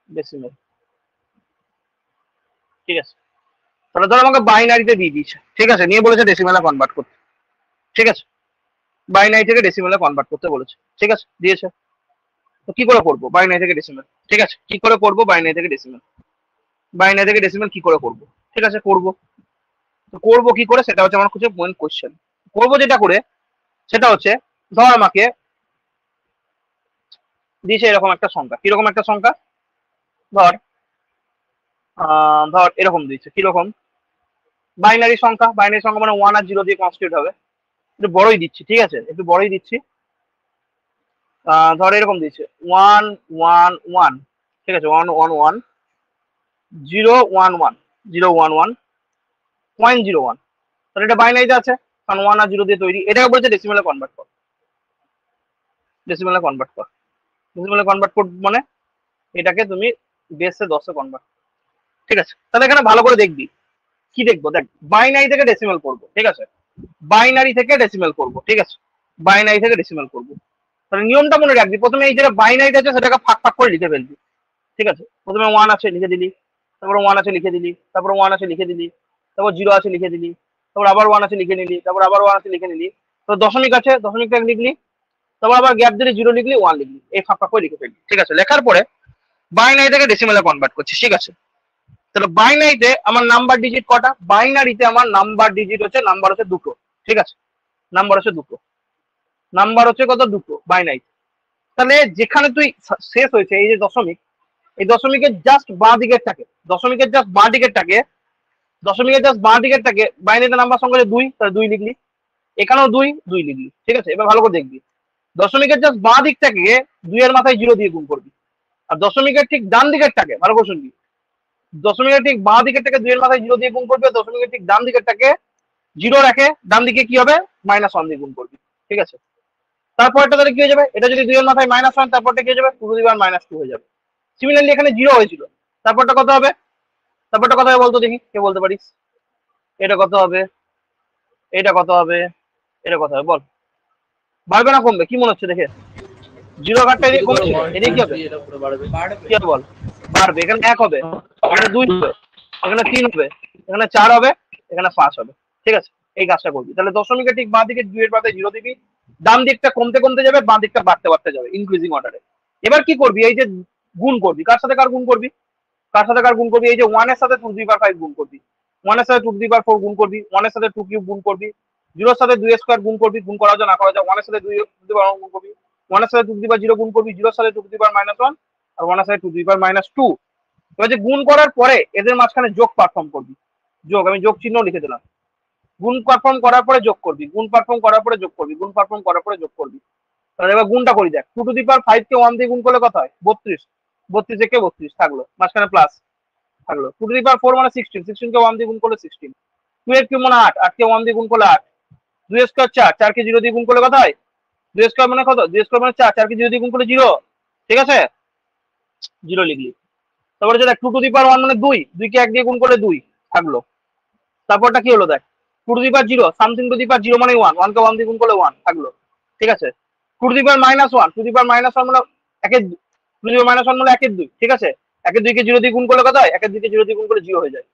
ডেসিমেল। ঠিক আছে, তাহলে ধর আমাকে বাইনারিতে দিয়ে দিয়েছে, ঠিক আছে, নিয়ে বলেছে ডেসিমেলে কনভার্ট করতে। ঠিক আছে, বাইনারি থেকে ডেসিমেলে কনভার্ট করতে বলেছে। ঠিক আছে, দিয়েছে, তো কি করে করবো বাইনারি থেকে ডেসিমেল? ঠিক আছে, কি করে করবো বাইনারি থেকে ডেসিমেল? বাইনারি থেকে ডেসিমেল কি করে করবো? ঠিক আছে, করবো। তো করবো কি করে সেটা হচ্ছে আমার কাছে মেইন কোশ্চেন। করবো যেটা করে সেটা হচ্ছে, ধর আমাকে দিয়েছে এরকম একটা সংখ্যা। কিরকম একটা সংখ্যা? ধর ধর এরকম দিয়েছে, কিরকম? বাইনারি সংখ্যা, বাইনারি সংখ্যা মানে 1 আর 0 দিয়ে কনস্টিটিউট হবে। একটু বড়ই দিচ্ছি, ঠিক আছে, একটু বড়ই দিচ্ছি। ধর এরকম দিচ্ছে 1 1 1। ঠিক আছে, 1 1 1 0 1 1। 0.01 তাহলে এটা বাইনারিতে আছে, কারণ 1 আর 0 দিয়ে তৈরি। এটাকে বলছে ডেসিমেলে কনভার্ট কর, ডেসিমেলে কনভার্ট কর। ডেসিমেলে কনভার্ট কর মানে এটাকে তুমি বেসে 10 এ কনভার্ট, ঠিক আছে। তাহলে এখানে ভালো করে দেখবি, কি দেখবো দেখ, বাইনারি থেকে ডেসিমেল করবো, ঠিক আছে, বাইনারি থেকে ডেসিমেল করবো, ঠিক আছে, বাইনারি থেকে ডেসিমেল করবো। তাহলে নিয়মটা মনে রাখবি, প্রথমে এই যেটা বাইনারিটা আছে সেটাকে ফাঁক ফাঁক করে লিখে ফেলবি, ঠিক আছে। প্রথমে 1 আছে লিখে দিলি, তারপর 1 আছে লিখে দিলি, তারপর 1 আছে লিখে দিলি, তারপর 0 আছে লিখে দিলি, তারপর আবার 1 আছে লিখে নিলি, তারপর আবার 1 আছে লিখে নিলি, তো দশমিক আছে দশমিকটা লিখলি, তারপর আবার গ্যাপ দিলি, 0 লিখলি, 1 লিখলি, এই ফাঁক ফাঁক করে লিখে ফেলবি, ঠিক আছে। লেখার পরে বাইনারি থেকে ডেসিমেলে কনভার্ট করছিস, ঠিক আছে। তাহলে বাইনারিতে আমার নাম্বার ডিজিট কটা? বাইনারিতে আমার নাম্বার ডিজিট হচ্ছে, নাম্বার হচ্ছে দুটো, ঠিক আছে, নাম্বার হচ্ছে দুটো, নাম্বার হচ্ছে কত? দুটো বাইনারি। তাহলে যেখানে তুই শেষ হয়েছে এই যে দশমিক, এই দশমিকের জাস্ট বাঁ দিকেরটাকে, দশমিকের জাস্ট বাঁ দিকেরটাকে, দশমিকের জাস্ট বাঁ দিকেরটাকে বাইনারিতে নাম্বার সংখ্যা 2, তাহলে 2 লিখলি, এখানেও 2 লিখলি, ঠিক আছে। এবার ভালো করে দেখবি, দশমিকের জাস্ট বাঁ দিকটাকে 2 এর মাথায় 0 দিয়ে গুণ করবি, আর দশমিকের ঠিক ডান দিকেরটাকে, ভালো করে শুনবি, দশমিকের ঠিক বাঁ দিকেরটাকে 2 এর মাথায় 0 দিয়ে গুণ করবি, আর দশমিকের ঠিক ডান দিকেরটাকে 0 রেখে ডান দিকে কি হবে? -1 দিয়ে গুণ করবি, ঠিক আছে। তারপরটা তাহলে কি হয়ে যাবে? এটা যদি 2 এর মাথায় -1, তারপরটা কি হয়ে যাবে? 2 টু দি পাওয়ার -2 হয়ে যাবে। সিমিলারলি এখানে 0 হয়েছিল, তারপরটা কত হবে? তারপরটা কত হবে বলতো দেখি, কে বলতে পারিস? এটা কত হবে? এটা কত হবে? এটা কত হবে বল? বাড়বে না কমবে? কি মনে হচ্ছে দেখে? 0 ঘাটটা এদিকে কমছে, এদিকে কি হবে? কি হবে বল? বাড়বে। এখানে 1 হবে, এখানে 2 হবে, এখানে 3 হবে, এখানে 4 হবে, এখানে 5 হবে, ঠিক আছে। এই কাজটা করবি। তাহলে দশমিকের ঠিক বাঁ দিকে 2 এর পাশে 0 দিবি, ডান দিকটা কমতে কমতে যাবে, বাঁ দিকটা বাড়তে বাড়তে যাবে, ইনক্রিজিং অর্ডারে। এবার কি করবি? এই যে গুণ করবি, কার সাথে কার গুণ করবি? কার সাথে কার গুণ করবি? এই যে 1 এর সাথে 2 টু দি পাওয়ার 5 গুণ করবি, 1 এর সাথে 2 টু দি পাওয়ার 4 গুণ করবি, 1 এর সাথে 2 কিউব গুণ করবি, 0 এর সাথে 2 স্কয়ার গুণ করবি, গুণ করা যায় না করা যায়, 1 এর সাথে 2 টু দি পাওয়ার 1 গুণ করবি, 1 এর সাথে 2 টু দি পাওয়ার 0 গুণ করবি, 0 এর সাথে 2 টু দি পাওয়ার -1, আর 1 এর সাথে 2 টু দি পাওয়ার -2। এবার যে গুণ করার পরে এদের মাঝখানে যোগ পারফর্ম করবি, যোগ, আমি যোগ চিহ্ন লিখে দিলাম। গুণ পারফর্ম করার পরে যোগ করবি, গুণ পারফর্ম করার পরে যোগ করবি, গুণ পারফর্ম করার পরে যোগ করবি। তাহলে এবার গুণটা করি দেখ, 2 টু দি পাওয়ার 5 কে 1 দিয়ে গুণ করলে কত হয়? 32, 32 একে 32 থাকলো, মাঝখানে প্লাস থাকলো। 2 টু দি পাওয়ার 4 মানে 16, 16 কে 1 দিয়ে গুণ করলে 16, 2 এর কিউব মানে 8, 8 কে 1 দিয়ে গুণ করলে 8, 2 স্কয়ার 4, 4 কে 0 দিয়ে গুণ করলে কত হয়? 2 স্কয়ার মানে কত? 2 স্কয়ার মানে 4, 4 কে 0 দিয়ে গুণ করলে 0, ঠিক আছে, 0 লিখলি। তারপরে যে দেখ 2 টু দি পাওয়ার 1 মানে 2, 2 কে 1 দিয়ে গুণ করলে 2 থাকলো। তারপরটা কি হলো দেখ, 2 to the power 0, something to the power 0 মানে 1, 1 কে 1 দিয়ে গুণ করলে 1 থাকলো, ঠিক আছে। 2 to the power -1, 2 to the পাওয়ার -1 মানে 1 এর 2, 2 টু দি পাওয়ার -1 মানে 1 এর 2, ঠিক আছে। 1 এর 2 কে 0 দিয়ে গুণ করলে কত হয়? 1 এর 2 কে 0 দিয়ে গুণ করলে 0 হয়ে যায়।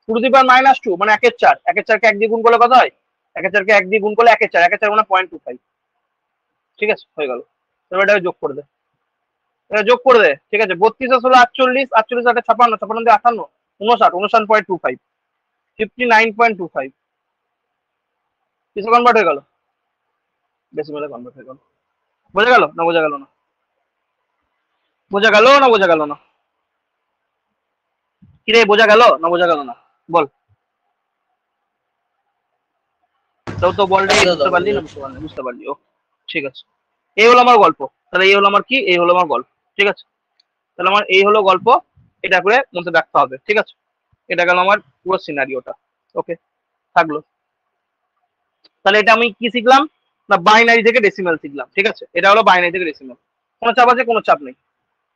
2 টু দি পাওয়ার -2 মানে 1 এর 4, 1 এর 4 কে 1 দিয়ে গুণ করলে কত হয়? 1 এর 4 কে 1 দিয়ে গুণ করলে 1 এর 4, 1 এর 4 মানে 0.25, ঠিক আছে, হয়ে গেল। এবার এটা যোগ করে দে, এটা যোগ করে দে, ঠিক আছে। 32 আর 16 48, 48 আর 56, 56 দিয়ে 58, 59, 59.25, 59.25 কিসে কনভার্ট হয়ে গেল? ডেসিমেলে কনভার্ট হয়ে গেল। বোঝা গেল না বোঝা গেল না? বোঝা গেল না বোঝা গেল না? কিরে বোঝা গেল না বোঝা গেল না বল? তো বলটা বুঝতে পারলি না? বুঝতে পারলি? বুঝতে পারলি, ও ঠিক আছে। এই হলো আমার গল্প। তাহলে এই হলো আমার কি? এই হলো আমার গল্প, ঠিক আছে। তাহলে আমার এই হলো গল্প, এটা করে মধ্যে ব্যাখ্যা হবে, ঠিক আছে। এটা গেল আমার পুরো সিনারিওটা, ওকে থাকলো। তাহলে এটা আমি কি শিখলাম না, বাইনারি থেকে ডেসিমেল শিখলাম, ঠিক আছে। এটা হলো বাইনারি থেকে ডেসিমেল, কোনো চাপ আছে? কোনো চাপ নেই।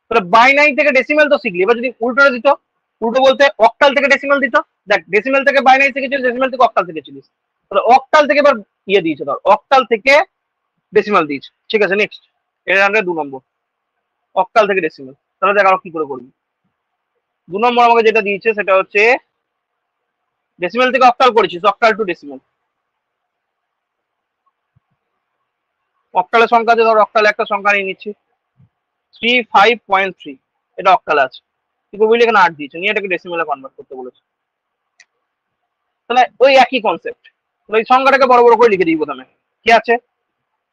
তাহলে বাইনারি থেকে ডেসিমেল তো শিখলি, এবার যদি উল্টোটা দিত, উল্টো বলতে অক্টাল থেকে ডেসিমেল দিত। দেখ ডেসিমেল থেকে বাইনারি শিখেছিস, ডেসিমেল থেকে অক্টাল শিখেছিলিস, তাহলে অক্টাল থেকে এবার ইয়ে দিয়েছে, ধর অক্টাল থেকে ডেসিমেল দিয়েছে, ঠিক আছে। নেক্সট এর আন্ডারে 2 নম্বর, অক্টাল থেকে ডেসিমেল। তাহলে দেখ আরো কি করে করবি। 2 নম্বর আমাকে যেটা দিয়েছে সেটা হচ্ছে ডেসিমেল থেকে অক্টাল করেছিস, অক্টাল টু ডেসিমেল। অক্টালের সংখ্যা আছে, ধর অক্টাল একটা সংখ্যা নিয়ে নিচ্ছি 35.3, এটা অক্টালে আছে, কিন্তু বুঝলি এখানে 8 দিয়েছে, নিয়ে এটাকে ডেসিমেলে কনভার্ট করতে বলেছে। তাহলে ওই একই কনসেপ্ট, ওই সংখ্যাটাকে বড় বড় করে লিখে দিই। প্রথমে কি আছে?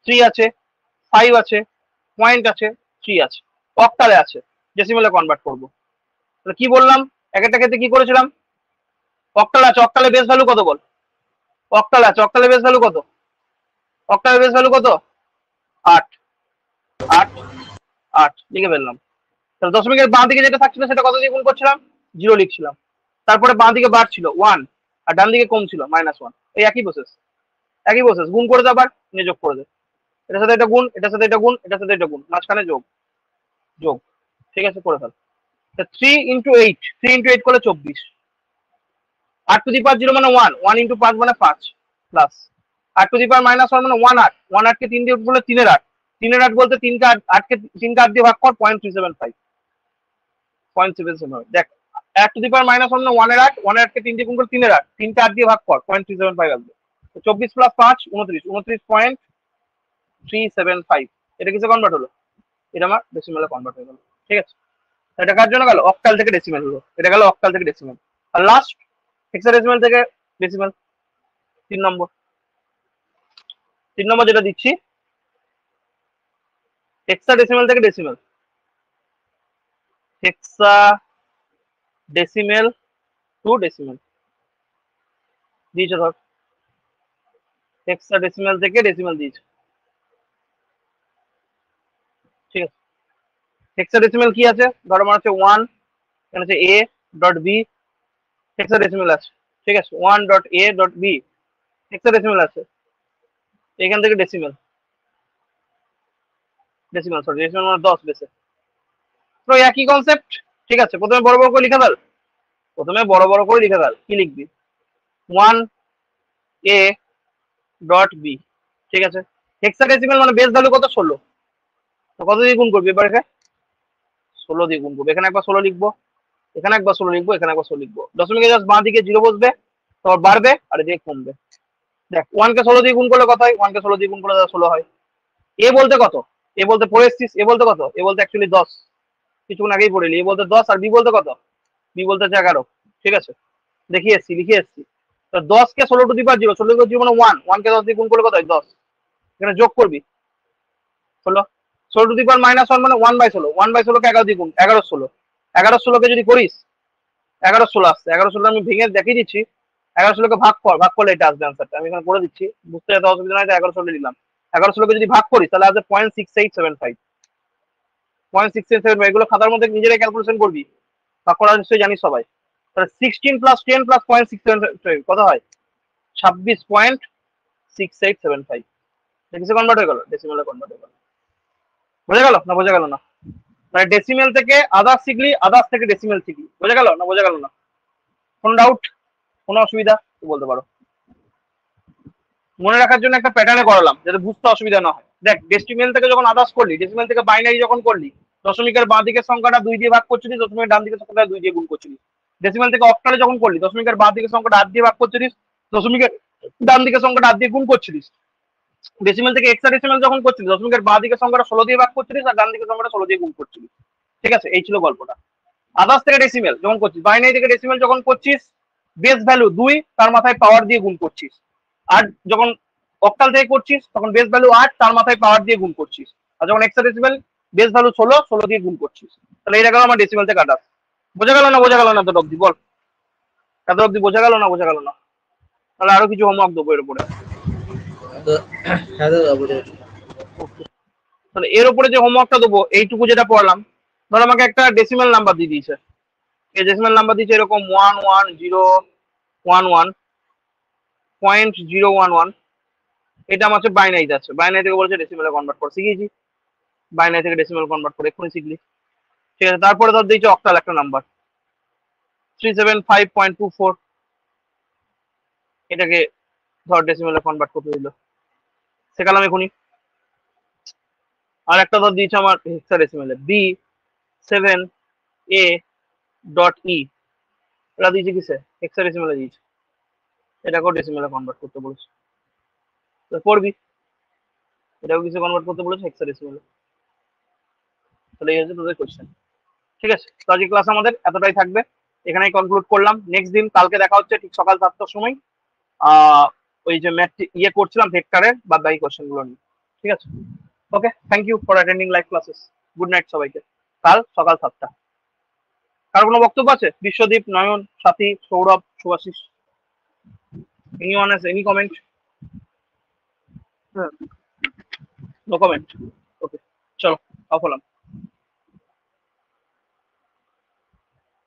3 আছে, 5 আছে, পয়েন্ট আছে, 3 আছে, অক্টালে আছে, ডেসিমেলে কনভার্ট করব। তাহলে কি বললাম, এক একটা ক্ষেত্রে কি করেছিলাম? অক্টাল আছে, অক্টালে বেস ভ্যালু কত বল? অক্টাল আছে, অক্টালে বেস ভ্যালু কত? অক্টালে বেস ভ্যালু কত? 8, 8, 8 লিখে ফেললাম। তাহলে দশমিকের বাঁ দিকে যেটা থাকছিল সেটা কত দিয়ে গুণ করছিলাম? 0 লিখছিলাম। তারপরে বাঁ দিকে বার ছিল 1 আর ডান দিকে কম ছিল -1, এই একই প্রসেস গুণ করে দে, আবার নিয়ে যোগ করে দে, এটার সাথে এটা গুণ, এটার সাথে এটা গুণ, এটার সাথে এটা গুণ, মাঝখানে যোগ যোগ, ঠিক আছে করে ফেল। 3 × 8 করলে 24, 8 টু দি পাওয়ার 0 মানে 1, 1 × 5 মানে 5, প্লাস 8 টু দি পাওয়ার -1 মানে 1 8, 1 8 কে 3 দিয়ে বলে 3 এর 8, 3 এর 8 বলতে 3 কে 8 কে 3 কে 8 দিয়ে ভাগ কর 0.375, 0.375 দেখ, 1 টু দি পাওয়ার -1 মানে 1 এর 8, 1 এর 8 কে 3 দিয়ে গুণ করে 3 এর 8, 3 কে 8 দিয়ে ভাগ কর 0.375 আসবে। 24 প্লাস 5 29, 29.375, এটা কিসে কনভার্ট হলো? এটা আমার ডেসিমেলে কনভার্ট হয়ে গেল, ঠিক আছে। এটা কার জন্য গেল? অক্টাল থেকে ডেসিমেল হলো, এটা গেল অক্টাল থেকে ডেসিমেল। আর লাস্ট হেক্সাডেসিমেল থেকে ডেসিমেল, 3 নম্বর যেটা দিচ্ছি, হেক্সাডেসিমেল থেকে ডেসিমেল, হেক্সাডেসিমেল টু ডেসিমেল দিয়েছে, ধর হেক্সাডেসিমেল থেকে ডেসিমেল দিয়েছে, ঠিক আছে। হেক্সাডেসিমেল কি আছে? ধর আমার হচ্ছে 1, এখানে হচ্ছে a ডট b, হেক্সাডেসিমেল আছে, ঠিক আছে, 1 dot a dot b hexadecimal আছে, এখান থেকে ডেসিমেল মানে 10 বেসে, তো একই কনসেপ্ট, ঠিক আছে। প্রথমে বড় বড় করে লিখে ফেল, কি লিখবি? 1 a ডট b, ঠিক আছে। হেক্সাডেসিমেল মানে বেস ভ্যালু কত? 16, তো কত দিয়ে গুণ করবি? এবার 16 দিয়ে গুণ করবো, এখানে একবার 16 লিখবো, এখানে একবার 16 লিখবো, এখানে একবার 16 লিখবো, দশমিকের জাস্ট বাঁ দিকে 0 বসবে, তারপর বাড়বে আর এদিকে কমবে। দেখ 1 কে 16 দিয়ে গুণ করলে কত হয়? 1 কে 16 দিয়ে গুণ করলে 16 হয়। এ বলতে কত? এ বলতে পড়ে এসছিস, এ বলতে কত? এ বলতে অ্যাকচুয়ালি 10, কিছুক্ষণ আগেই পড়েলি। এ বলতে 10 আর বি বলতে কত? বি বলতে 11, ঠিক আছে, লিখে এসছি। তো 10 কে 16 two the power 0, 16 to the মানে 1, 1 কে 10 দিয়ে গুণ করলে কত হয়? 10, এখানে যোগ করবি 16, 16 টু দি পাওয়ার -1 মানে 1/16, 1/16 কে 11 দিয়ে গুণ, 11 16, 11 16 কে যদি করিস 11 16 আসছে, 11 16 আমি ভেঙে দেখিয়ে দিচ্ছি, 11 16 কে ভাগ করলে এটা আসবে অ্যান্সারটা, আমি এখানে করে দিচ্ছি, বুঝতে যাতে অসুবিধা নাই, 11 16 দিলাম। 11 16 কে যদি ভাগ করিস তাহলে আসবে 0.6875, 0.6875, এগুলো খাতার মধ্যে নিজেরাই ক্যালকুলেশন করবি, ভাগ করা নিশ্চয়ই জানিস সবাই। তাহলে 16 + 10 + 0.675 কত হয়? 26.6875, কিসে কনভার্ট হয়ে গেল? ডেসিমেলে কনভার্ট হয়ে গেল। বোঝা গেল না বোঝা গেল না? মানে ডেসিমেল থেকে আদার্স শিখলি, আদার্স থেকে ডেসিমেল শিখলি, বোঝা গেল না বোঝা গেল না? কোনো ডাউট, কোনো অসুবিধা বলতে পারো। মনে রাখার জন্য একটা প্যাটার্নে করালাম যাতে বুঝতে অসুবিধা না হয়। দেখ ডেসিমেল থেকে যখন আদার্স করলি, ডেসিমেল থেকে বাইনারি যখন করলি, দশমিকের বাঁ দিকের সংখ্যাটা 2 দিয়ে ভাগ করছিলিস, দশমিকের ডান দিকের সংখ্যাটা 2 দিয়ে গুণ করছিলিস। ডেসিমেল থেকে অক্টালে যখন করলি, দশমিকের বাঁ দিকের সংখ্যাটা 8 দিয়ে ভাগ করছিলিস, দশমিকের ডান দিকের সংখ্যাটা 8 দিয়ে গুণ করছিলিস। ডেসিমেল থেকে হেক্সাডেসিমেল যখন করছিলিস, দশমিকের বাঁ দিকের সংখ্যাটা 16 দিয়ে ভাগ করছিলিস আর ডান দিকের সংখ্যাটা 16 দিয়ে গুণ করছিলিস, ঠিক আছে। এই ছিল গল্পটা। আদার্স থেকে ডেসিমেল যখন করছিস, বাইনারি থেকে ডেসিমেল যখন করছিস, বেস ভ্যালু 2 তার মাথায় পাওয়ার দিয়ে গুণ করছিস, আর যখন অক্টাল থেকে করছিস তখন বেস ভ্যালু 8 তার মাথায় পাওয়ার দিয়ে গুণ করছিস, আর যখন হেক্সাডেসিমেল বেস ভ্যালু 16 দিয়ে গুণ করছিস। তাহলে এটা গেল আমার ডেসিমেল থেকে আদার্স। বোঝা গেল না বোঝা গেল না? এত অব্দি বল, এত অব্দি বোঝা গেল না বোঝা গেল না? তাহলে আরো কিছু হোমওয়ার্ক দেবো এর উপরে। তাহলে এর উপরে যে হোমওয়ার্কটা দেবো, এইটুকু যেটা পড়লাম, ধর আমাকে একটা ডেসিমেল নাম্বার দিয়ে দিয়েছে, এই ডেসিমেল নাম্বার দিয়েছে এরকম 11011.011, এটা আমার হচ্ছে বাইনারিতে আছে, বাইনারি থেকে বলছে ডেসিমেলে কনভার্ট করে, শিখিয়েছি বাইনারি থেকে ডেসিমেল কনভার্ট করে, এক্ষুনি শিখলি, ঠিক আছে। তারপরে ধর দিয়েছে অক্টাল একটা নাম্বার 375.24, এটাকে ধর ডেসিমেলে কনভার্ট করতে দিল, শেখালাম এখুনি। আর একটা ধর দিয়েছে আমার হেক্সাডেসিমেলে B7A.E, এটা দিয়েছে কিসে? হেক্সাডেসিমেলে দিয়েছে, এটাকেও ডেসিমেলে কনভার্ট করতে বলেছে, করবি, এটাও কিসে কনভার্ট করতে বলেছে? হেক্সাডেসিমেলে। তাহলে এই হচ্ছে তোদের কোশ্চেন, ঠিক আছে। তো আজকে ক্লাস আমাদের এতটাই থাকবে, এখানেই কনক্লুড করলাম। নেক্সট দিন কালকে দেখা হচ্ছে ঠিক সকাল 7টার সময়, ওই যে ম্যাথ করছিলাম ভেক্টরের বাদ বাকি কোশ্চেন গুলো নিয়ে, ঠিক আছে। Okay, thank you for attending live classes, good night সবাইকে, কাল সকাল 7টা। কার কোনো বক্তব্য আছে? Biswadip, Nayan, Sathi, Sourav, Subhasis, anyone has any comment? No comment, okay, চলো অফ হলাম।